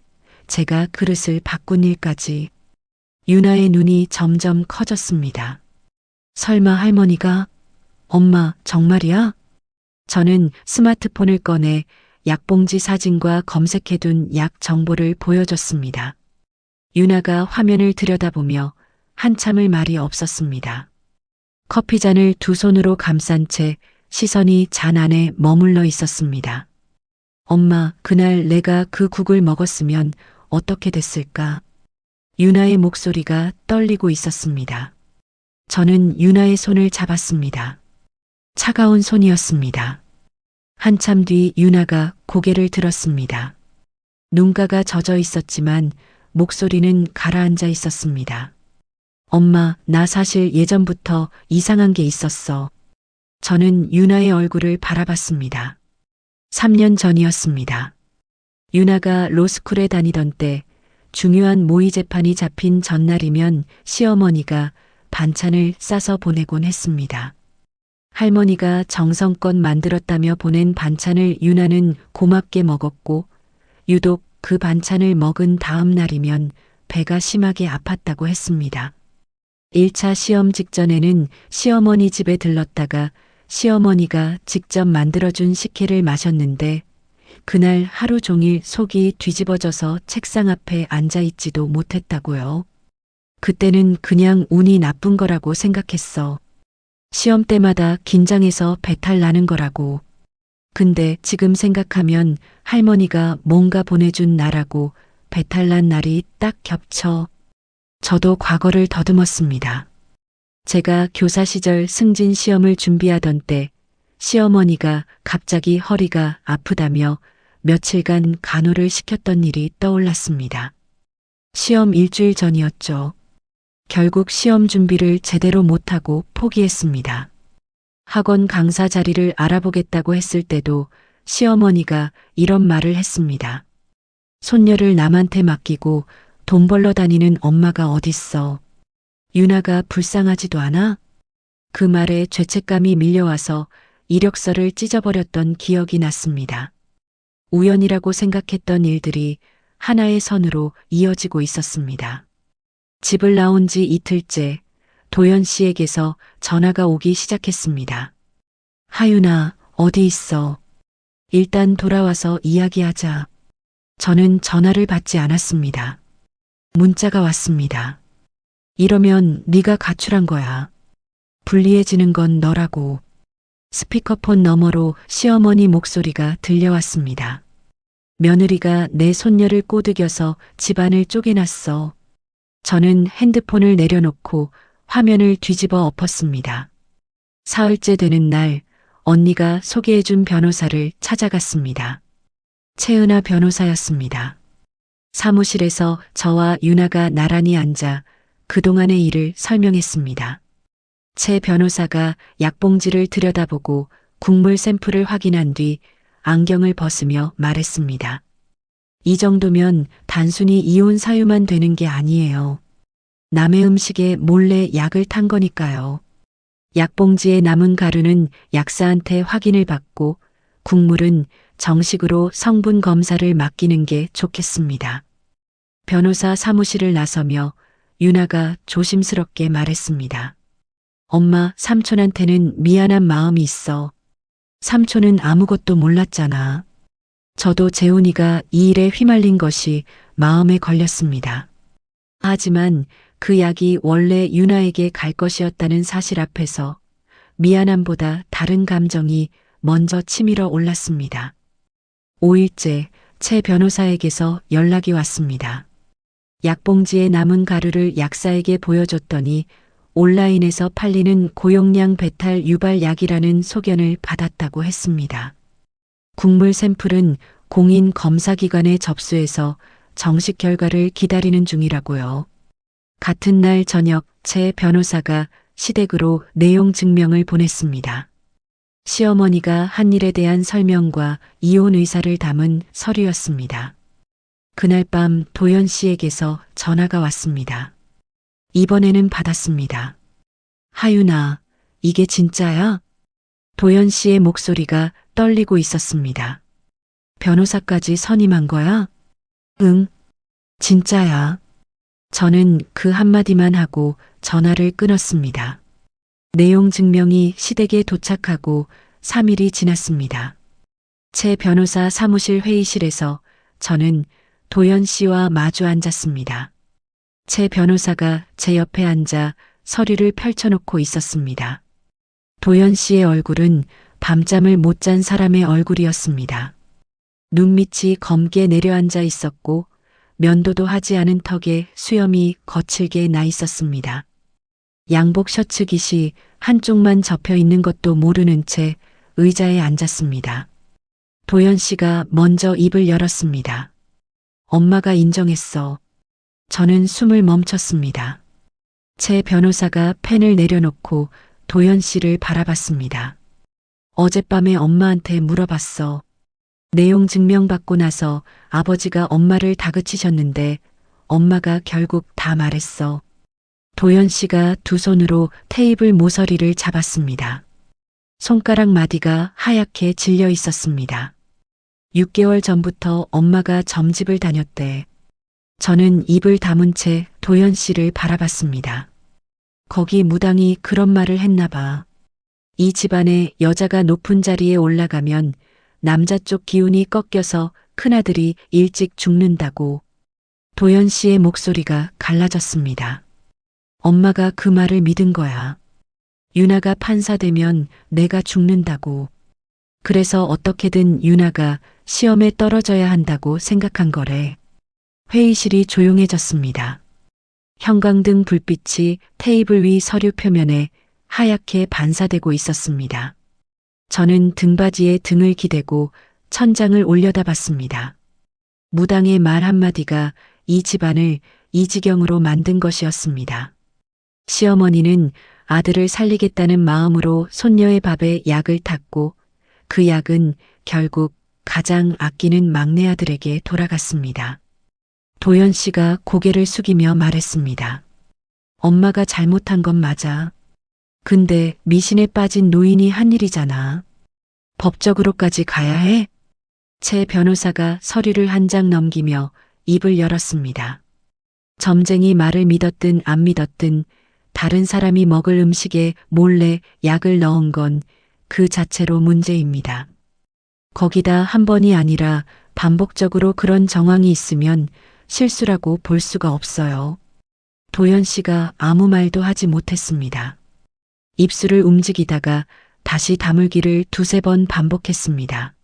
제가 그릇을 바꾼 일까지. 유나의 눈이 점점 커졌습니다. 설마 할머니가? 엄마, 정말이야? 저는 스마트폰을 꺼내 약봉지 사진과 검색해둔 약 정보를 보여줬습니다. 유나가 화면을 들여다보며 한참을 말이 없었습니다. 커피잔을 두 손으로 감싼 채 시선이 잔 안에 머물러 있었습니다. 엄마, 그날 내가 그 국을 먹었으면 어떻게 됐을까? 유나의 목소리가 떨리고 있었습니다. 저는 유나의 손을 잡았습니다. 차가운 손이었습니다. 한참 뒤 유나가 고개를 들었습니다. 눈가가 젖어 있었지만 목소리는 가라앉아 있었습니다. 엄마, 나 사실 예전부터 이상한 게 있었어. 저는 유나의 얼굴을 바라봤습니다. 3년 전이었습니다. 유나가 로스쿨에 다니던 때 중요한 모의 재판이 잡힌 전날이면 시어머니가 반찬을 싸서 보내곤 했습니다. 할머니가 정성껏 만들었다며 보낸 반찬을 유나는 고맙게 먹었고 유독 그 반찬을 먹은 다음 날이면 배가 심하게 아팠다고 했습니다. 1차 시험 직전에는 시어머니 집에 들렀다가 시어머니가 직접 만들어준 식혜를 마셨는데 그날 하루 종일 속이 뒤집어져서 책상 앞에 앉아있지도 못했다고요. 그때는 그냥 운이 나쁜 거라고 생각했어. 시험 때마다 긴장해서 배탈 나는 거라고. 근데 지금 생각하면 할머니가 뭔가 보내준 나라고 배탈 난 날이 딱 겹쳐. 저도 과거를 더듬었습니다. 제가 교사 시절 승진 시험을 준비하던 때 시어머니가 갑자기 허리가 아프다며 며칠간 간호를 시켰던 일이 떠올랐습니다. 시험 일주일 전이었죠. 결국 시험 준비를 제대로 못하고 포기했습니다. 학원 강사 자리를 알아보겠다고 했을 때도 시어머니가 이런 말을 했습니다. 손녀를 남한테 맡기고 돈 벌러 다니는 엄마가 어딨어. 유나가 불쌍하지도 않아? 그 말에 죄책감이 밀려와서 이력서를 찢어버렸던 기억이 났습니다. 우연이라고 생각했던 일들이 하나의 선으로 이어지고 있었습니다. 집을 나온 지 이틀째 도연 씨에게서 전화가 오기 시작했습니다. 하윤아, 어디 있어? 일단 돌아와서 이야기하자. 저는 전화를 받지 않았습니다. 문자가 왔습니다. 이러면 네가 가출한 거야. 불리해지는 건 너라고. 스피커폰 너머로 시어머니 목소리가 들려왔습니다. 며느리가 내 손녀를 꼬드겨서 집안을 쪼개놨어. 저는 핸드폰을 내려놓고 화면을 뒤집어 엎었습니다. 사흘째 되는 날 언니가 소개해준 변호사를 찾아갔습니다. 최은아 변호사였습니다. 사무실에서 저와 유나가 나란히 앉아 그동안의 일을 설명했습니다. 최 변호사가 약봉지를 들여다보고 국물 샘플을 확인한 뒤 안경을 벗으며 말했습니다. 이 정도면 단순히 이혼 사유만 되는 게 아니에요. 남의 음식에 몰래 약을 탄 거니까요. 약봉지에 남은 가루는 약사한테 확인을 받고 국물은 정식으로 성분 검사를 맡기는 게 좋겠습니다. 변호사 사무실을 나서며 유나가 조심스럽게 말했습니다. 엄마, 삼촌한테는 미안한 마음이 있어. 삼촌은 아무것도 몰랐잖아. 저도 재훈이가 이 일에 휘말린 것이 마음에 걸렸습니다. 하지만 그 약이 원래 유나에게 갈 것이었다는 사실 앞에서 미안함보다 다른 감정이 먼저 치밀어 올랐습니다. 5일째 최 변호사에게서 연락이 왔습니다. 약봉지에 남은 가루를 약사에게 보여줬더니 온라인에서 팔리는 고용량 배탈 유발 약이라는 소견을 받았다고 했습니다. 국물 샘플은 공인 검사기관에 접수해서 정식 결과를 기다리는 중이라고요. 같은 날 저녁 최 변호사가 시댁으로 내용 증명을 보냈습니다. 시어머니가 한 일에 대한 설명과 이혼 의사를 담은 서류였습니다. 그날 밤 도연 씨에게서 전화가 왔습니다. 이번에는 받았습니다. 하윤아, 이게 진짜야? 도연 씨의 목소리가 떨리고 있었습니다. 변호사까지 선임한 거야? 응, 진짜야. 저는 그 한마디만 하고 전화를 끊었습니다. 내용 증명이 시댁에 도착하고 3일이 지났습니다. 최 변호사 사무실 회의실에서 저는 도연 씨와 마주 앉았습니다. 최 변호사가 제 옆에 앉아 서류를 펼쳐놓고 있었습니다. 도연 씨의 얼굴은 밤잠을 못 잔 사람의 얼굴이었습니다. 눈밑이 검게 내려앉아 있었고 면도도 하지 않은 턱에 수염이 거칠게 나 있었습니다. 양복 셔츠 깃이 한쪽만 접혀 있는 것도 모르는 채 의자에 앉았습니다. 도연 씨가 먼저 입을 열었습니다. 엄마가 인정했어. 저는 숨을 멈췄습니다. 제 변호사가 펜을 내려놓고 도연 씨를 바라봤습니다. 어젯밤에 엄마한테 물어봤어. 내용 증명받고 나서 아버지가 엄마를 다그치셨는데 엄마가 결국 다 말했어. 도연 씨가 두 손으로 테이블 모서리를 잡았습니다. 손가락 마디가 하얗게 질려 있었습니다. 6개월 전부터 엄마가 점집을 다녔대. 저는 입을 다문 채 도연 씨를 바라봤습니다. 거기 무당이 그런 말을 했나 봐. 이 집안에 여자가 높은 자리에 올라가면 남자 쪽 기운이 꺾여서 큰아들이 일찍 죽는다고. 도연 씨의 목소리가 갈라졌습니다. 엄마가 그 말을 믿은 거야. 유나가 판사 되면 내가 죽는다고. 그래서 어떻게든 유나가 시험에 떨어져야 한다고 생각한 거래. 회의실이 조용해졌습니다. 형광등 불빛이 테이블 위 서류 표면에 하얗게 반사되고 있었습니다. 저는 등받이에 등을 기대고 천장을 올려다봤습니다. 무당의 말 한마디가 이 집안을 이 지경으로 만든 것이었습니다. 시어머니는 아들을 살리겠다는 마음으로 손녀의 밥에 약을 탔고 그 약은 결국 가장 아끼는 막내 아들에게 돌아갔습니다. 도연 씨가 고개를 숙이며 말했습니다. 엄마가 잘못한 건 맞아. 근데 미신에 빠진 노인이 한 일이잖아. 법적으로까지 가야 해? 제 변호사가 서류를 한 장 넘기며 입을 열었습니다. 점쟁이 말을 믿었든 안 믿었든 다른 사람이 먹을 음식에 몰래 약을 넣은 건 그 자체로 문제입니다. 거기다 한 번이 아니라 반복적으로 그런 정황이 있으면 실수라고 볼 수가 없어요. 도연 씨가 아무 말도 하지 못했습니다. 입술을 움직이다가 다시 다물기를 두세 번 반복했습니다.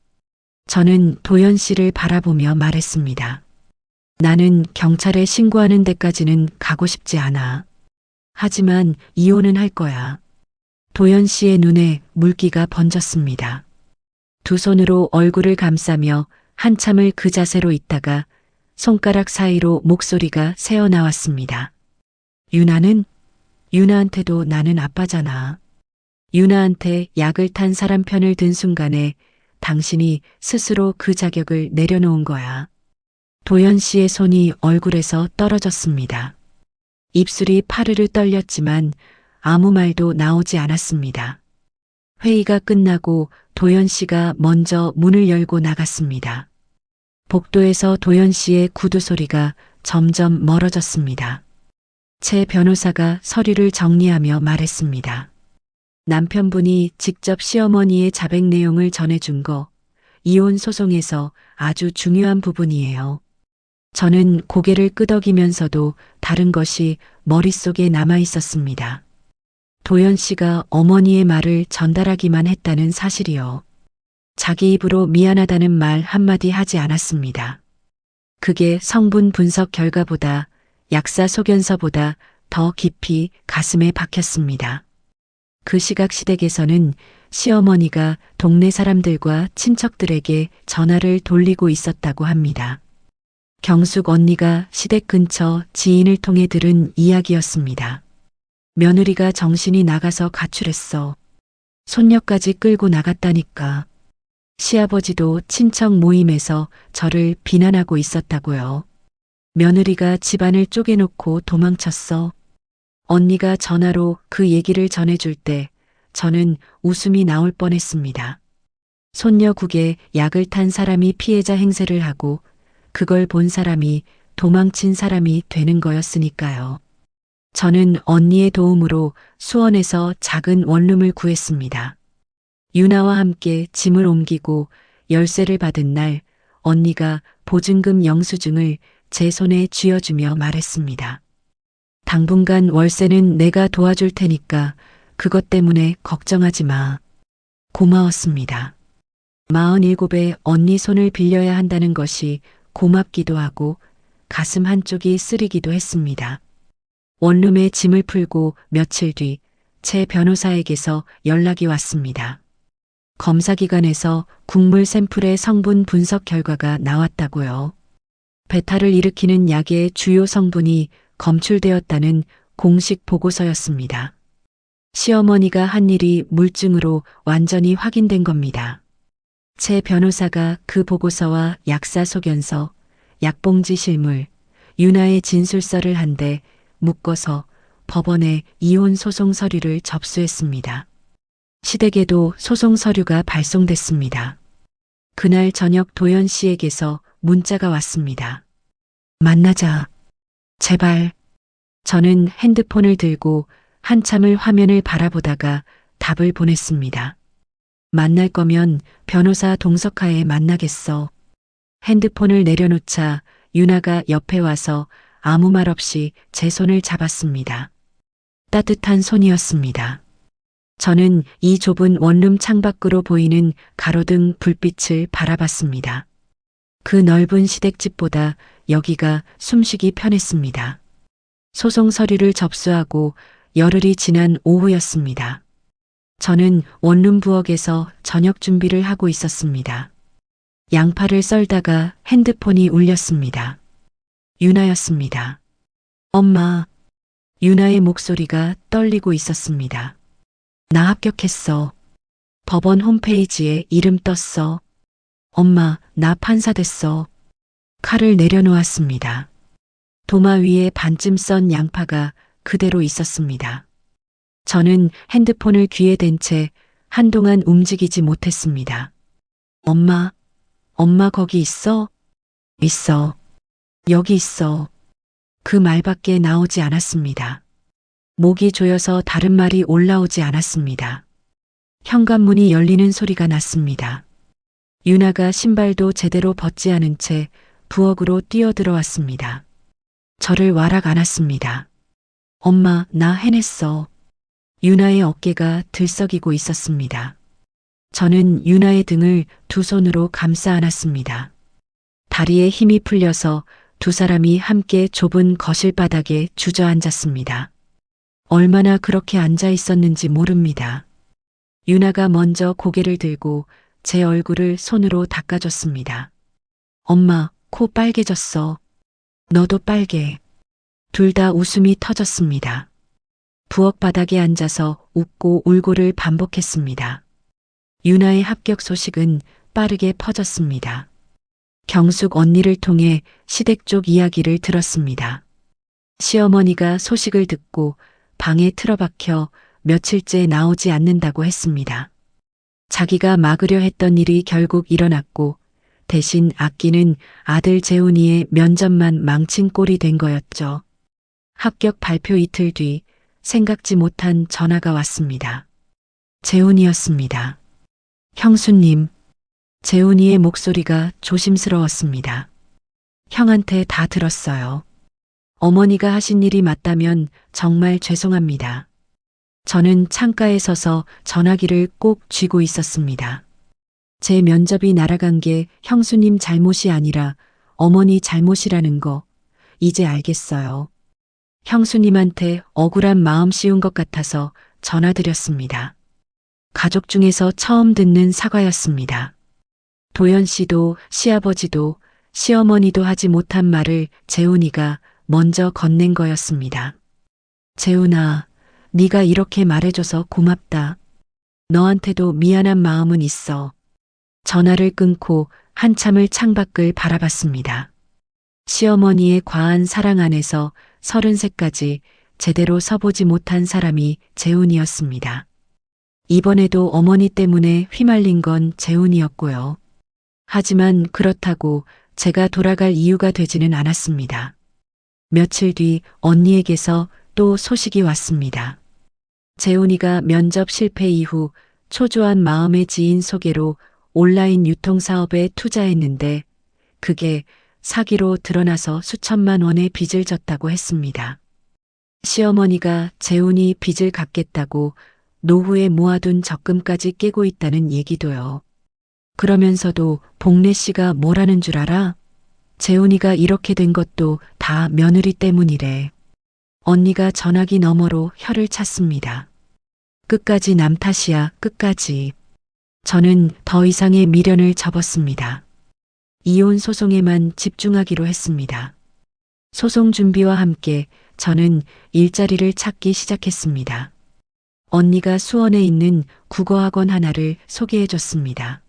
저는 도연 씨를 바라보며 말했습니다. 나는 경찰에 신고하는 데까지는 가고 싶지 않아. 하지만 이혼은 할 거야. 도연 씨의 눈에 물기가 번졌습니다. 두 손으로 얼굴을 감싸며 한참을 그 자세로 있다가 손가락 사이로 목소리가 새어나왔습니다. 유나한테도 나는 아빠잖아. 유나한테 약을 탄 사람 편을 든 순간에 당신이 스스로 그 자격을 내려놓은 거야. 도연 씨의 손이 얼굴에서 떨어졌습니다. 입술이 파르르 떨렸지만 아무 말도 나오지 않았습니다. 회의가 끝나고 도연 씨가 먼저 문을 열고 나갔습니다. 복도에서 도연 씨의 구두 소리가 점점 멀어졌습니다. 제 변호사가 서류를 정리하며 말했습니다. 남편분이 직접 시어머니의 자백 내용을 전해준 거, 이혼 소송에서 아주 중요한 부분이에요. 저는 고개를 끄덕이면서도 다른 것이 머릿속에 남아 있었습니다. 도연 씨가 어머니의 말을 전달하기만 했다는 사실이요. 자기 입으로 미안하다는 말 한마디 하지 않았습니다. 그게 성분 분석 결과보다 약사 소견서보다 더 깊이 가슴에 박혔습니다. 그 시각 시댁에서는 시어머니가 동네 사람들과 친척들에게 전화를 돌리고 있었다고 합니다. 경숙 언니가 시댁 근처 지인을 통해 들은 이야기였습니다. 며느리가 정신이 나가서 가출했어. 손녀까지 끌고 나갔다니까. 시아버지도 친척 모임에서 저를 비난하고 있었다고요. 며느리가 집안을 쪼개놓고 도망쳤어. 언니가 전화로 그 얘기를 전해줄 때 저는 웃음이 나올 뻔했습니다. 손녀 국에 약을 탄 사람이 피해자 행세를 하고 그걸 본 사람이 도망친 사람이 되는 거였으니까요. 저는 언니의 도움으로 수원에서 작은 원룸을 구했습니다. 유나와 함께 짐을 옮기고 열쇠를 받은 날 언니가 보증금 영수증을 제 손에 쥐어주며 말했습니다. 당분간 월세는 내가 도와줄 테니까 그것 때문에 걱정하지 마. 고마웠습니다. 47에 언니 손을 빌려야 한다는 것이 고맙기도 하고 가슴 한쪽이 쓰리기도 했습니다. 원룸에 짐을 풀고 며칠 뒤 최 변호사에게서 연락이 왔습니다. 검사기관에서 국물 샘플의 성분 분석 결과가 나왔다고요. 배탈을 일으키는 약의 주요 성분이 검출되었다는 공식 보고서였습니다. 시어머니가 한 일이 물증으로 완전히 확인된 겁니다. 최 변호사가 그 보고서와 약사 소견서, 약봉지 실물, 윤아의 진술서를 한데 묶어서 법원에 이혼 소송 서류를 접수했습니다. 시댁에도 소송 서류가 발송됐습니다. 그날 저녁 도연 씨에게서 문자가 왔습니다. 만나자. 제발. 저는 핸드폰을 들고 한참을 화면을 바라보다가 답을 보냈습니다. 만날 거면 변호사 동석하에 만나겠어. 핸드폰을 내려놓자 윤아가 옆에 와서 아무 말 없이 제 손을 잡았습니다. 따뜻한 손이었습니다. 저는 이 좁은 원룸 창밖으로 보이는 가로등 불빛을 바라봤습니다. 그 넓은 시댁집보다 여기가 숨쉬기 편했습니다. 소송 서류를 접수하고 열흘이 지난 오후였습니다. 저는 원룸 부엌에서 저녁 준비를 하고 있었습니다. 양파를 썰다가 핸드폰이 울렸습니다. 윤아였습니다. 엄마. 윤아의 목소리가 떨리고 있었습니다. 나 합격했어. 법원 홈페이지에 이름 떴어. 엄마, 나 판사 됐어. 칼을 내려놓았습니다. 도마 위에 반쯤 썬 양파가 그대로 있었습니다. 저는 핸드폰을 귀에 댄 채 한동안 움직이지 못했습니다. 엄마, 엄마 거기 있어? 있어. 여기 있어. 그 말밖에 나오지 않았습니다. 목이 조여서 다른 말이 올라오지 않았습니다. 현관문이 열리는 소리가 났습니다. 윤아가 신발도 제대로 벗지 않은 채 부엌으로 뛰어들어왔습니다. 저를 와락 안았습니다. 엄마, 나 해냈어. 윤아의 어깨가 들썩이고 있었습니다. 저는 윤아의 등을 두 손으로 감싸 안았습니다. 다리에 힘이 풀려서 두 사람이 함께 좁은 거실 바닥에 주저앉았습니다. 얼마나 그렇게 앉아 있었는지 모릅니다. 윤아가 먼저 고개를 들고 제 얼굴을 손으로 닦아줬습니다. 엄마, 코 빨개졌어. 너도 빨개. 둘 다 웃음이 터졌습니다. 부엌 바닥에 앉아서 웃고 울고를 반복했습니다. 윤아의 합격 소식은 빠르게 퍼졌습니다. 경숙 언니를 통해 시댁 쪽 이야기를 들었습니다. 시어머니가 소식을 듣고 방에 틀어박혀 며칠째 나오지 않는다고 했습니다. 자기가 막으려 했던 일이 결국 일어났고 대신 아끼는 아들 재훈이의 면접만 망친 꼴이 된 거였죠. 합격 발표 이틀 뒤 생각지 못한 전화가 왔습니다. 재훈이었습니다. 형수님. 재훈이의 목소리가 조심스러웠습니다. 형한테 다 들었어요. 어머니가 하신 일이 맞다면 정말 죄송합니다. 저는 창가에 서서 전화기를 꼭 쥐고 있었습니다. 제 면접이 날아간 게 형수님 잘못이 아니라 어머니 잘못이라는 거 이제 알겠어요. 형수님한테 억울한 마음 씌운 것 같아서 전화드렸습니다. 가족 중에서 처음 듣는 사과였습니다. 도연 씨도 시아버지도 시어머니도 하지 못한 말을 재훈이가 먼저 건넨 거였습니다. 재훈아, 네가 이렇게 말해줘서 고맙다. 너한테도 미안한 마음은 있어. 전화를 끊고 한참을 창밖을 바라봤습니다. 시어머니의 과한 사랑 안에서 30세까지 제대로 서보지 못한 사람이 재훈이었습니다. 이번에도 어머니 때문에 휘말린 건 재훈이었고요. 하지만 그렇다고 제가 돌아갈 이유가 되지는 않았습니다. 며칠 뒤 언니에게서 또 소식이 왔습니다. 재훈이가 면접 실패 이후 초조한 마음의 지인 소개로 온라인 유통사업에 투자했는데 그게 사기로 드러나서 수천만 원의 빚을 졌다고 했습니다. 시어머니가 재훈이 빚을 갚겠다고 노후에 모아둔 적금까지 깨고 있다는 얘기도요. 그러면서도 복래 씨가 뭐라는 줄 알아? 재훈이가 이렇게 된 것도 다 며느리 때문이래. 언니가 전화기 너머로 혀를 찼습니다. 끝까지 남 탓이야, 끝까지. 저는 더 이상의 미련을 접었습니다. 이혼 소송에만 집중하기로 했습니다. 소송 준비와 함께 저는 일자리를 찾기 시작했습니다. 언니가 수원에 있는 국어학원 하나를 소개해 줬습니다.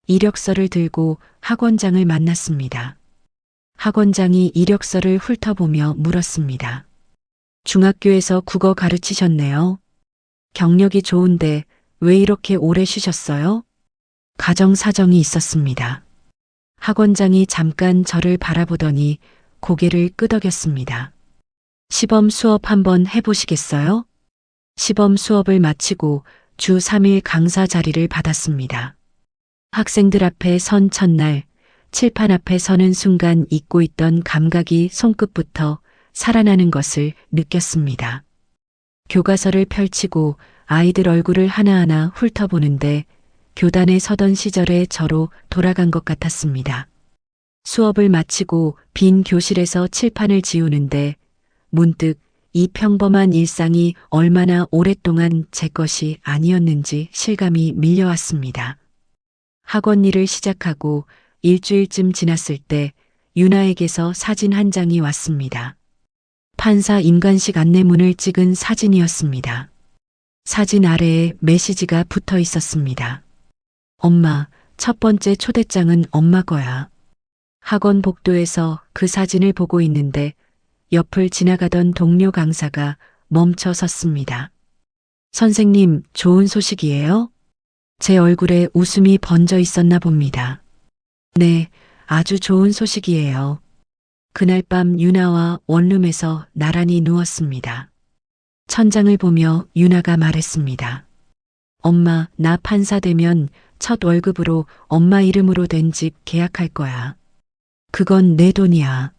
이력서를 들고 학원장을 만났습니다. 학원장이 이력서를 훑어보며 물었습니다. 중학교에서 국어 가르치셨네요. 경력이 좋은데 왜 이렇게 오래 쉬셨어요? 가정 사정이 있었습니다. 학원장이 잠깐 저를 바라보더니 고개를 끄덕였습니다. 시범 수업 한번 해보시겠어요? 시범 수업을 마치고 주 3일 강사 자리를 받았습니다. 학생들 앞에 선 첫날, 칠판 앞에 서는 순간 잊고 있던 감각이 손끝부터 살아나는 것을 느꼈습니다. 교과서를 펼치고 아이들 얼굴을 하나하나 훑어보는데 교단에 서던 시절의 저로 돌아간 것 같았습니다. 수업을 마치고 빈 교실에서 칠판을 지우는데 문득 이 평범한 일상이 얼마나 오랫동안 제 것이 아니었는지 실감이 밀려왔습니다. 학원 일을 시작하고 일주일쯤 지났을 때 유나에게서 사진 한 장이 왔습니다. 판사 임관식 안내문을 찍은 사진이었습니다. 사진 아래에 메시지가 붙어 있었습니다. 엄마, 첫 번째 초대장은 엄마 거야. 학원 복도에서 그 사진을 보고 있는데 옆을 지나가던 동료 강사가 멈춰 섰습니다. 선생님, 좋은 소식이에요? 제 얼굴에 웃음이 번져 있었나 봅니다. 네, 아주 좋은 소식이에요. 그날 밤 유나와 원룸에서 나란히 누웠습니다. 천장을 보며 유나가 말했습니다. 엄마, 나 판사 되면 첫 월급으로 엄마 이름으로 된 집 계약할 거야. 그건 내 돈이야.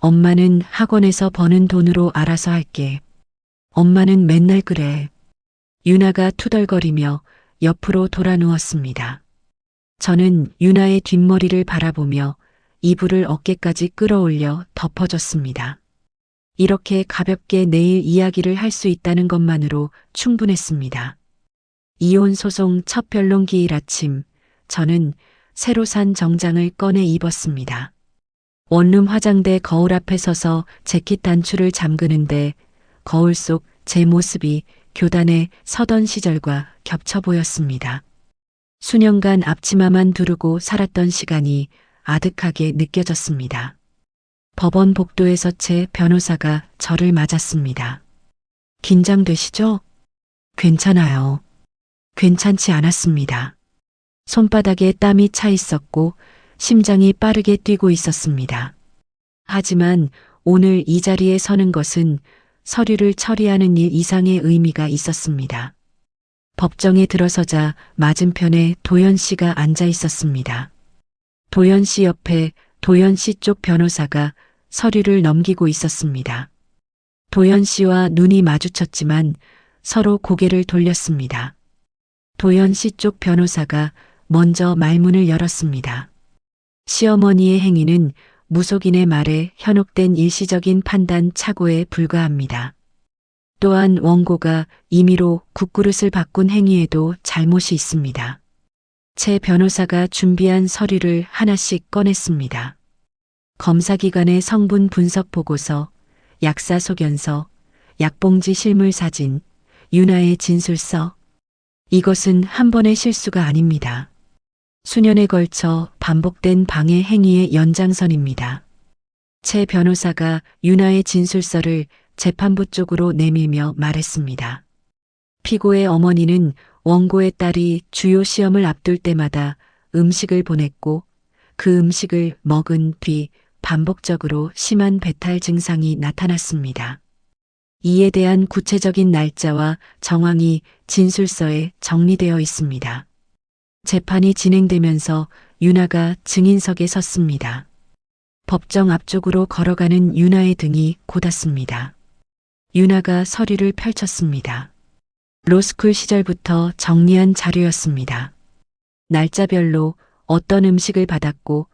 엄마는 학원에서 버는 돈으로 알아서 할게. 엄마는 맨날 그래. 유나가 투덜거리며 옆으로 돌아 누웠습니다. 저는 유나의 뒷머리를 바라보며 이불을 어깨까지 끌어올려 덮어줬습니다. 이렇게 가볍게 내일 이야기를 할 수 있다는 것만으로 충분했습니다. 이혼 소송 첫 변론 기일 아침, 저는 새로 산 정장을 꺼내 입었습니다. 원룸 화장대 거울 앞에 서서 재킷 단추를 잠그는데 거울 속 제 모습이 교단에 서던 시절과 겹쳐 보였습니다. 수년간 앞치마만 두르고 살았던 시간이 아득하게 느껴졌습니다. 법원 복도에서 제 변호사가 저를 맞았습니다. 긴장되시죠? 괜찮아요. 괜찮지 않았습니다. 손바닥에 땀이 차 있었고 심장이 빠르게 뛰고 있었습니다. 하지만 오늘 이 자리에 서는 것은 서류를 처리하는 일 이상의 의미가 있었습니다. 법정에 들어서자 맞은편에 도연 씨가 앉아 있었습니다. 도연 씨 옆에 도연 씨 쪽 변호사가 서류를 넘기고 있었습니다. 도연 씨와 눈이 마주쳤지만 서로 고개를 돌렸습니다. 도연 씨 쪽 변호사가 먼저 말문을 열었습니다. 시어머니의 행위는 무속인의 말에 현혹된 일시적인 판단 착오에 불과합니다. 또한 원고가 임의로 국그릇을 바꾼 행위에도 잘못이 있습니다. 제 변호사가 준비한 서류를 하나씩 꺼냈습니다. 검사기관의 성분 분석 보고서, 약사 소견서, 약봉지 실물 사진, 유나의 진술서. 이것은 한 번의 실수가 아닙니다. 수년에 걸쳐 반복된 방해 행위의 연장선입니다. 제 변호사가 유나의 진술서를 재판부 쪽으로 내밀며 말했습니다. 피고의 어머니는 원고의 딸이 주요 시험을 앞둘 때마다 음식을 보냈고 그 음식을 먹은 뒤 반복적으로 심한 배탈 증상이 나타났습니다. 이에 대한 구체적인 날짜와 정황이 진술서에 정리되어 있습니다. 재판이 진행되면서 유나가 증인석에 섰습니다. 법정 앞쪽으로 걸어가는 유나의 등이 고닫습니다. 유나가 서류를 펼쳤습니다. 로스쿨 시절부터 정리한 자료였습니다. 날짜별로 어떤 음식을 받았고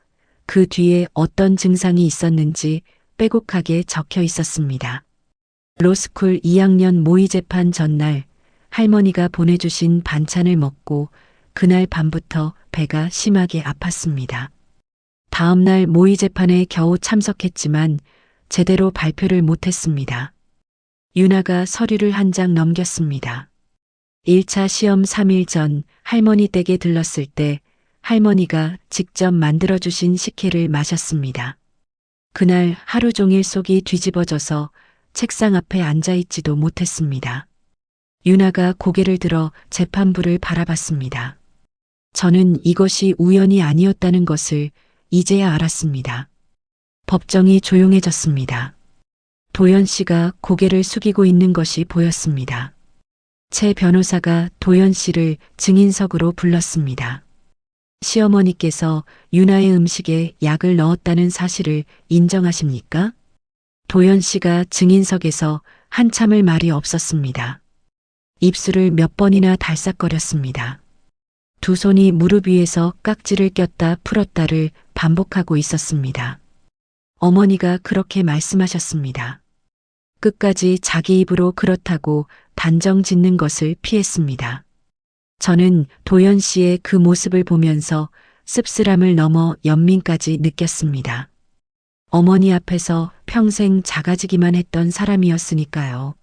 그 뒤에 어떤 증상이 있었는지 빼곡하게 적혀 있었습니다. 로스쿨 2학년 모의 재판 전날 할머니가 보내주신 반찬을 먹고 그날 밤부터 배가 심하게 아팠습니다. 다음 날 모의 재판에 겨우 참석했지만 제대로 발표를 못했습니다. 유나가 서류를 한 장 넘겼습니다. 1차 시험 3일 전 할머니 댁에 들렀을 때 할머니가 직접 만들어주신 식혜를 마셨습니다. 그날 하루 종일 속이 뒤집어져서 책상 앞에 앉아있지도 못했습니다. 유나가 고개를 들어 재판부를 바라봤습니다. 저는 이것이 우연이 아니었다는 것을 이제야 알았습니다. 법정이 조용해졌습니다. 도연 씨가 고개를 숙이고 있는 것이 보였습니다. 최 변호사가 도연 씨를 증인석으로 불렀습니다. 시어머니께서 유나의 음식에 약을 넣었다는 사실을 인정하십니까? 도연 씨가 증인석에서 한참을 말이 없었습니다. 입술을 몇 번이나 달싹거렸습니다. 두 손이 무릎 위에서 깍지를 꼈다 풀었다를 반복하고 있었습니다. 어머니가 그렇게 말씀하셨습니다. 끝까지 자기 입으로 그렇다고 단정 짓는 것을 피했습니다. 저는 도연 씨의 그 모습을 보면서 씁쓸함을 넘어 연민까지 느꼈습니다. 어머니 앞에서 평생 작아지기만 했던 사람이었으니까요.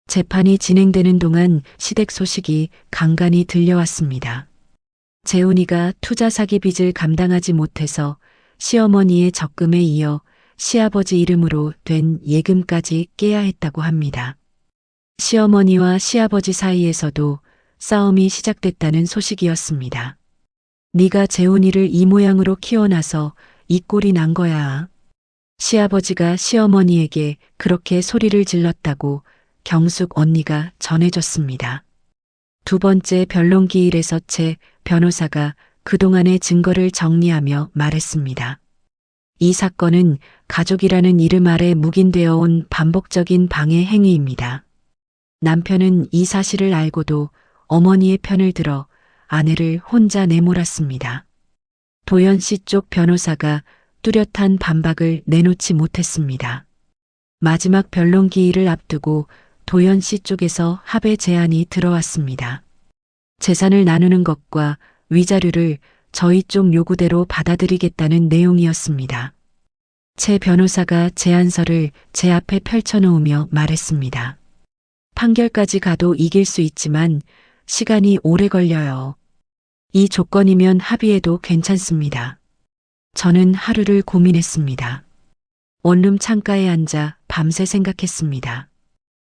재판이 진행되는 동안 시댁 소식이 간간히 들려왔습니다. 재훈이가 투자 사기 빚을 감당하지 못해서 시어머니의 적금에 이어 시아버지 이름으로 된 예금까지 깨야 했다고 합니다. 시어머니와 시아버지 사이에서도 싸움이 시작됐다는 소식이었습니다. 네가 재훈이를 이 모양으로 키워놔서 이 꼴이 난 거야. 시아버지가 시어머니에게 그렇게 소리를 질렀다고 경숙 언니가 전해줬습니다. 두 번째 변론기일에서 최 변호사가 그동안의 증거를 정리하며 말했습니다. 이 사건은 가족이라는 이름 아래 묵인되어 온 반복적인 방해 행위입니다. 남편은 이 사실을 알고도 어머니의 편을 들어 아내를 혼자 내몰았습니다. 도연 씨 쪽 변호사가 뚜렷한 반박을 내놓지 못했습니다. 마지막 변론 기일을 앞두고 도연 씨 쪽에서 합의 제안이 들어왔습니다. 재산을 나누는 것과 위자료를 저희 쪽 요구대로 받아들이겠다는 내용이었습니다. 최 변호사가 제안서를 제 앞에 펼쳐놓으며 말했습니다. 판결까지 가도 이길 수 있지만 시간이 오래 걸려요. 이 조건이면 합의해도 괜찮습니다. 저는 하루를 고민했습니다. 원룸 창가에 앉아 밤새 생각했습니다.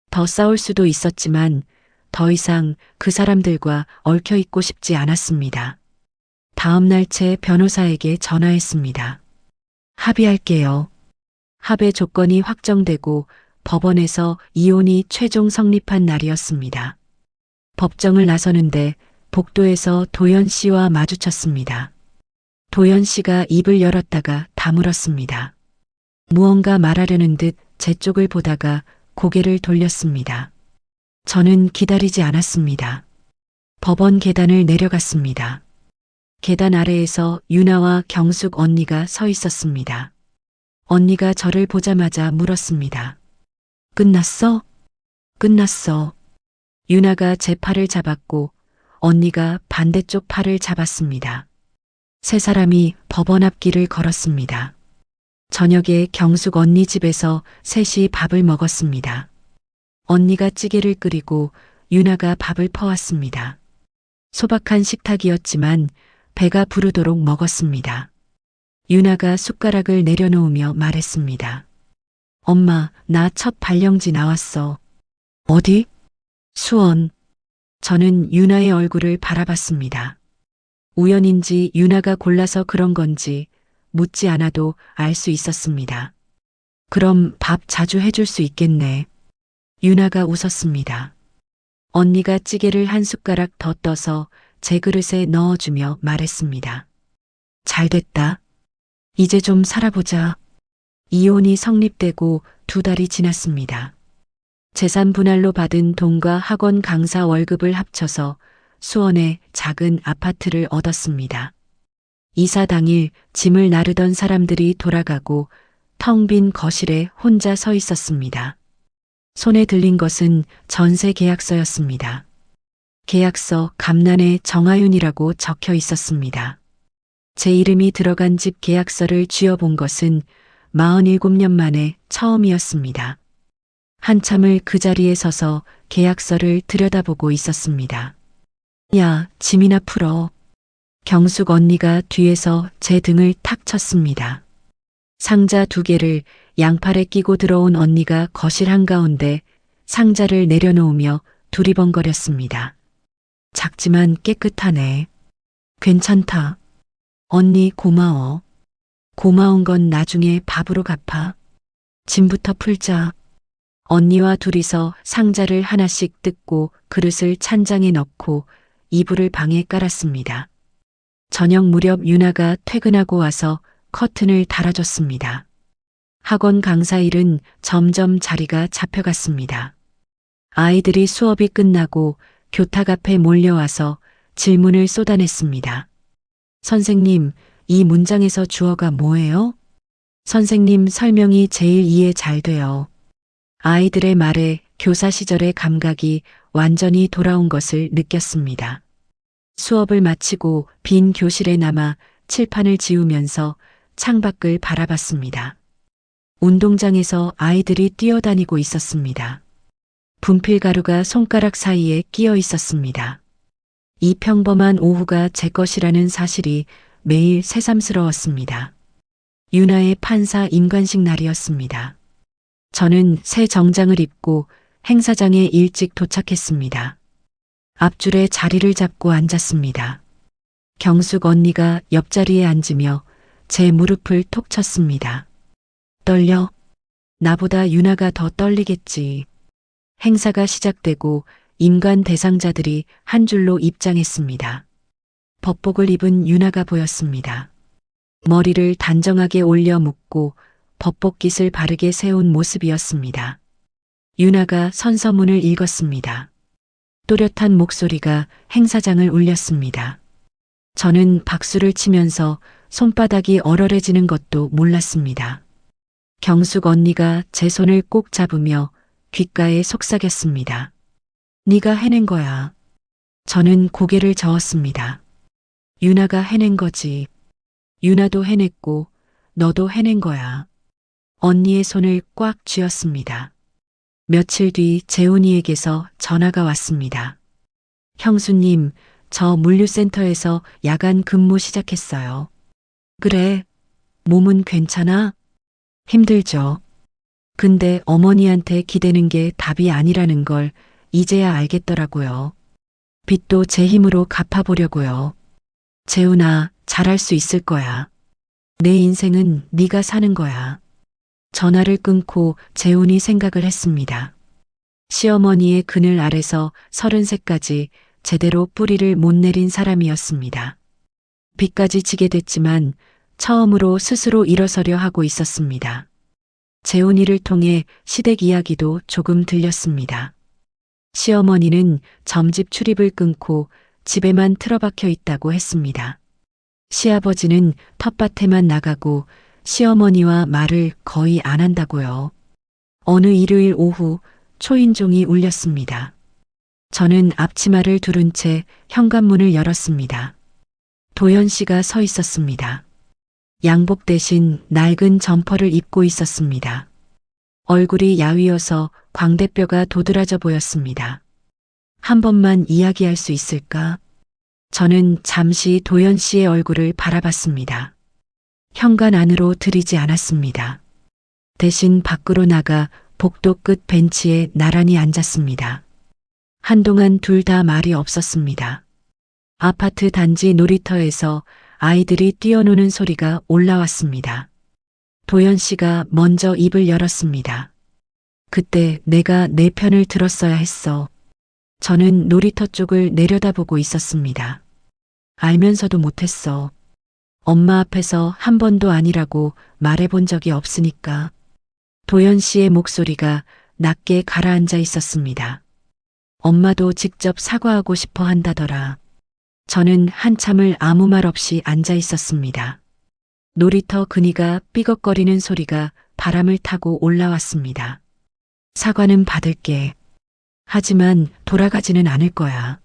더 싸울 수도 있었지만 더 이상 그 사람들과 얽혀 있고 싶지 않았습니다. 다음 날 최 변호사에게 전화했습니다. 합의할게요. 합의 조건이 확정되고 법원에서 이혼이 최종 성립한 날이었습니다. 법정을 나서는데 복도에서 도연 씨와 마주쳤습니다. 도연 씨가 입을 열었다가 다물었습니다. 무언가 말하려는 듯 제 쪽을 보다가 고개를 돌렸습니다. 저는 기다리지 않았습니다. 법원 계단을 내려갔습니다. 계단 아래에서 유나와 경숙 언니가 서 있었습니다. 언니가 저를 보자마자 물었습니다. 끝났어? 끝났어. 유나가 제 팔을 잡았고 언니가 반대쪽 팔을 잡았습니다. 세 사람이 법원 앞길을 걸었습니다. 저녁에 경숙 언니 집에서 셋이 밥을 먹었습니다. 언니가 찌개를 끓이고 유나가 밥을 퍼왔습니다. 소박한 식탁이었지만 배가 부르도록 먹었습니다. 유나가 숟가락을 내려놓으며 말했습니다. 엄마, 나 첫 발령지 나왔어. 어디? 수원. 저는 유나의 얼굴을 바라봤습니다. 우연인지 유나가 골라서 그런 건지 묻지 않아도 알 수 있었습니다. 그럼 밥 자주 해줄 수 있겠네. 유나가 웃었습니다. 언니가 찌개를 한 숟가락 더 떠서 제 그릇에 넣어주며 말했습니다. 잘 됐다. 이제 좀 살아보자. 이혼이 성립되고 2달이 지났습니다. 재산 분할로 받은 돈과 학원 강사 월급을 합쳐서 수원에 작은 아파트를 얻었습니다. 이사 당일 짐을 나르던 사람들이 돌아가고 텅 빈 거실에 혼자 서 있었습니다. 손에 들린 것은 전세 계약서였습니다. 계약서 감난에 정하윤이라고 적혀 있었습니다. 제 이름이 들어간 집 계약서를 쥐어본 것은 47년 만에 처음이었습니다. 한참을 그 자리에 서서 계약서를 들여다보고 있었습니다. 야, 짐이나 풀어. 경숙 언니가 뒤에서 제 등을 탁 쳤습니다. 상자 2개를 양팔에 끼고 들어온 언니가 거실 한가운데 상자를 내려놓으며 두리번거렸습니다. 작지만 깨끗하네. 괜찮다. 언니 고마워. 고마운 건 나중에 밥으로 갚아. 짐부터 풀자. 언니와 둘이서 상자를 하나씩 뜯고 그릇을 찬장에 넣고 이불을 방에 깔았습니다. 저녁 무렵 유나가 퇴근하고 와서 커튼을 달아줬습니다. 학원 강사 일은 점점 자리가 잡혀갔습니다. 아이들이 수업이 끝나고 교탁 앞에 몰려와서 질문을 쏟아냈습니다. 선생님, 이 문장에서 주어가 뭐예요? 선생님 설명이 제일 이해 잘 돼요. 아이들의 말에 교사 시절의 감각이 완전히 돌아온 것을 느꼈습니다. 수업을 마치고 빈 교실에 남아 칠판을 지우면서 창밖을 바라봤습니다. 운동장에서 아이들이 뛰어다니고 있었습니다. 분필가루가 손가락 사이에 끼어 있었습니다. 이 평범한 오후가 제 것이라는 사실이 매일 새삼스러웠습니다. 유나의 판사 임관식 날이었습니다. 저는 새 정장을 입고 행사장에 일찍 도착했습니다. 앞줄에 자리를 잡고 앉았습니다. 경숙 언니가 옆자리에 앉으며 제 무릎을 톡 쳤습니다. 떨려? 나보다 유나가 더 떨리겠지. 행사가 시작되고 임관 대상자들이 한 줄로 입장했습니다. 법복을 입은 유나가 보였습니다. 머리를 단정하게 올려 묶고 법복깃을 바르게 세운 모습이었습니다. 유나가 선서문을 읽었습니다. 또렷한 목소리가 행사장을 울렸습니다. 저는 박수를 치면서 손바닥이 얼얼해지는 것도 몰랐습니다. 경숙 언니가 제 손을 꼭 잡으며 귓가에 속삭였습니다. 네가 해낸 거야. 저는 고개를 저었습니다. 유나가 해낸 거지. 유나도 해냈고 너도 해낸 거야. 언니의 손을 꽉 쥐었습니다. 며칠 뒤 재훈이에게서 전화가 왔습니다. 형수님, 저 물류센터에서 야간 근무 시작했어요. 그래, 몸은 괜찮아? 힘들죠. 근데 어머니한테 기대는 게 답이 아니라는 걸 이제야 알겠더라고요. 빚도 제 힘으로 갚아보려고요. 재훈아, 잘할 수 있을 거야. 내 인생은 네가 사는 거야. 전화를 끊고 재훈이 생각을 했습니다. 시어머니의 그늘 아래서 33까지 제대로 뿌리를 못 내린 사람이었습니다. 빚까지 지게 됐지만 처음으로 스스로 일어서려 하고 있었습니다. 재훈이를 통해 시댁 이야기도 조금 들렸습니다. 시어머니는 점집 출입을 끊고 집에만 틀어박혀 있다고 했습니다. 시아버지는 텃밭에만 나가고 시어머니와 말을 거의 안 한다고요. 어느 일요일 오후 초인종이 울렸습니다. 저는 앞치마를 두른 채 현관문을 열었습니다. 도연 씨가 서 있었습니다. 양복 대신 낡은 점퍼를 입고 있었습니다. 얼굴이 야위어서 광대뼈가 도드라져 보였습니다. 한 번만 이야기할 수 있을까? 저는 잠시 도연 씨의 얼굴을 바라봤습니다. 현관 안으로 들이지 않았습니다. 대신 밖으로 나가 복도 끝 벤치에 나란히 앉았습니다. 한동안 둘 다 말이 없었습니다. 아파트 단지 놀이터에서 아이들이 뛰어노는 소리가 올라왔습니다. 도연 씨가 먼저 입을 열었습니다. 그때 내가 내 편을 들었어야 했어. 저는 놀이터 쪽을 내려다보고 있었습니다. 알면서도 못했어. 엄마 앞에서 한 번도 아니라고 말해본 적이 없으니까. 도연 씨의 목소리가 낮게 가라앉아 있었습니다. 엄마도 직접 사과하고 싶어 한다더라. 저는 한참을 아무 말 없이 앉아 있었습니다. 놀이터 그니가 삐걱거리는 소리가 바람을 타고 올라왔습니다. 사과는 받을게. 하지만 돌아가지는 않을 거야.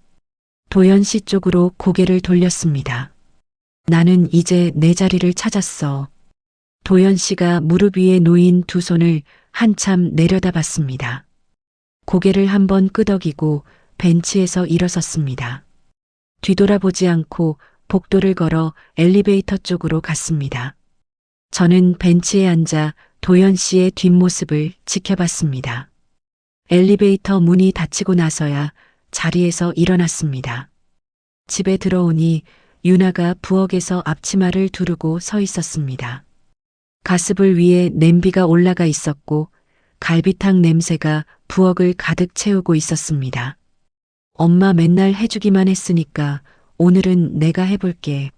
도연 씨 쪽으로 고개를 돌렸습니다. 나는 이제 내 자리를 찾았어. 도연 씨가 무릎 위에 놓인 두 손을 한참 내려다봤습니다. 고개를 한번 끄덕이고 벤치에서 일어섰습니다. 뒤돌아보지 않고 복도를 걸어 엘리베이터 쪽으로 갔습니다. 저는 벤치에 앉아 도연 씨의 뒷모습을 지켜봤습니다. 엘리베이터 문이 닫히고 나서야 자리에서 일어났습니다. 집에 들어오니 유나가 부엌에서 앞치마를 두르고 서 있었습니다. 가스불 위에 냄비가 올라가 있었고 갈비탕 냄새가 부엌을 가득 채우고 있었습니다. 엄마 맨날 해주기만 했으니까 오늘은 내가 해볼게.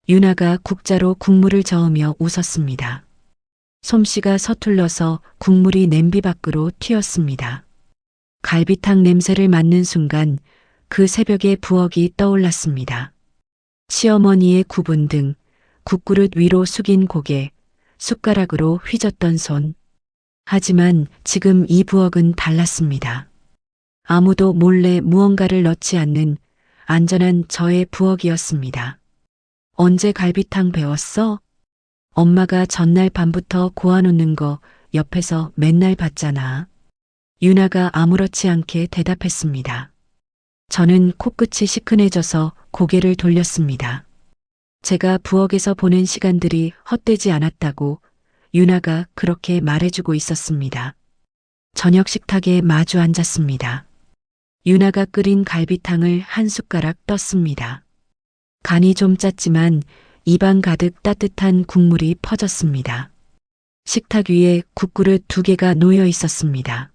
유나가 국자로 국물을 저으며 웃었습니다. 솜씨가 서툴러서 국물이 냄비 밖으로 튀었습니다. 갈비탕 냄새를 맡는 순간 그 새벽의 부엌이 떠올랐습니다. 시어머니의 구분 등 국그릇 위로 숙인 고개, 숟가락으로 휘젓던 손. 하지만 지금 이 부엌은 달랐습니다. 아무도 몰래 무언가를 넣지 않는 안전한 저의 부엌이었습니다. 언제 갈비탕 배웠어? 엄마가 전날 밤부터 고아놓는 거 옆에서 맨날 봤잖아. 유나가 아무렇지 않게 대답했습니다. 저는 코끝이 시큰해져서 고개를 돌렸습니다. 제가 부엌에서 보낸 시간들이 헛되지 않았다고 유나가 그렇게 말해주고 있었습니다. 저녁 식탁에 마주 앉았습니다. 유나가 끓인 갈비탕을 한 숟가락 떴습니다. 간이 좀 짰지만 입안 가득 따뜻한 국물이 퍼졌습니다. 식탁 위에 국그릇 두 개가 놓여 있었습니다.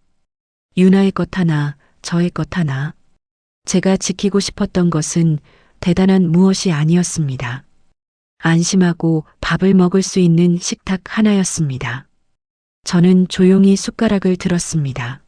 유나의 것 하나, 저의 것 하나. 제가 지키고 싶었던 것은 대단한 무엇이 아니었습니다. 안심하고 밥을 먹을 수 있는 식탁 하나였습니다. 저는 조용히 숟가락을 들었습니다.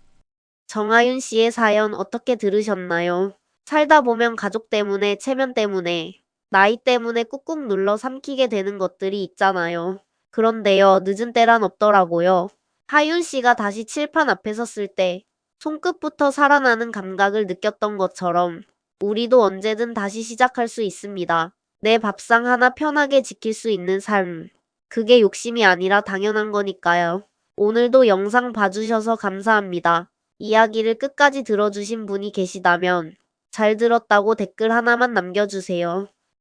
정하윤 씨의 사연 어떻게 들으셨나요? 살다 보면 가족 때문에, 체면 때문에, 나이 때문에 꾹꾹 눌러 삼키게 되는 것들이 있잖아요. 그런데요, 늦은 때란 없더라고요. 하윤 씨가 다시 칠판 앞에 섰을 때 손끝부터 살아나는 감각을 느꼈던 것처럼 우리도 언제든 다시 시작할 수 있습니다. 내 밥상 하나 편하게 지킬 수 있는 삶. 그게 욕심이 아니라 당연한 거니까요. 오늘도 영상 봐주셔서 감사합니다. 이야기를 끝까지 들어주신 분이 계시다면 잘 들었다고 댓글 하나만 남겨주세요.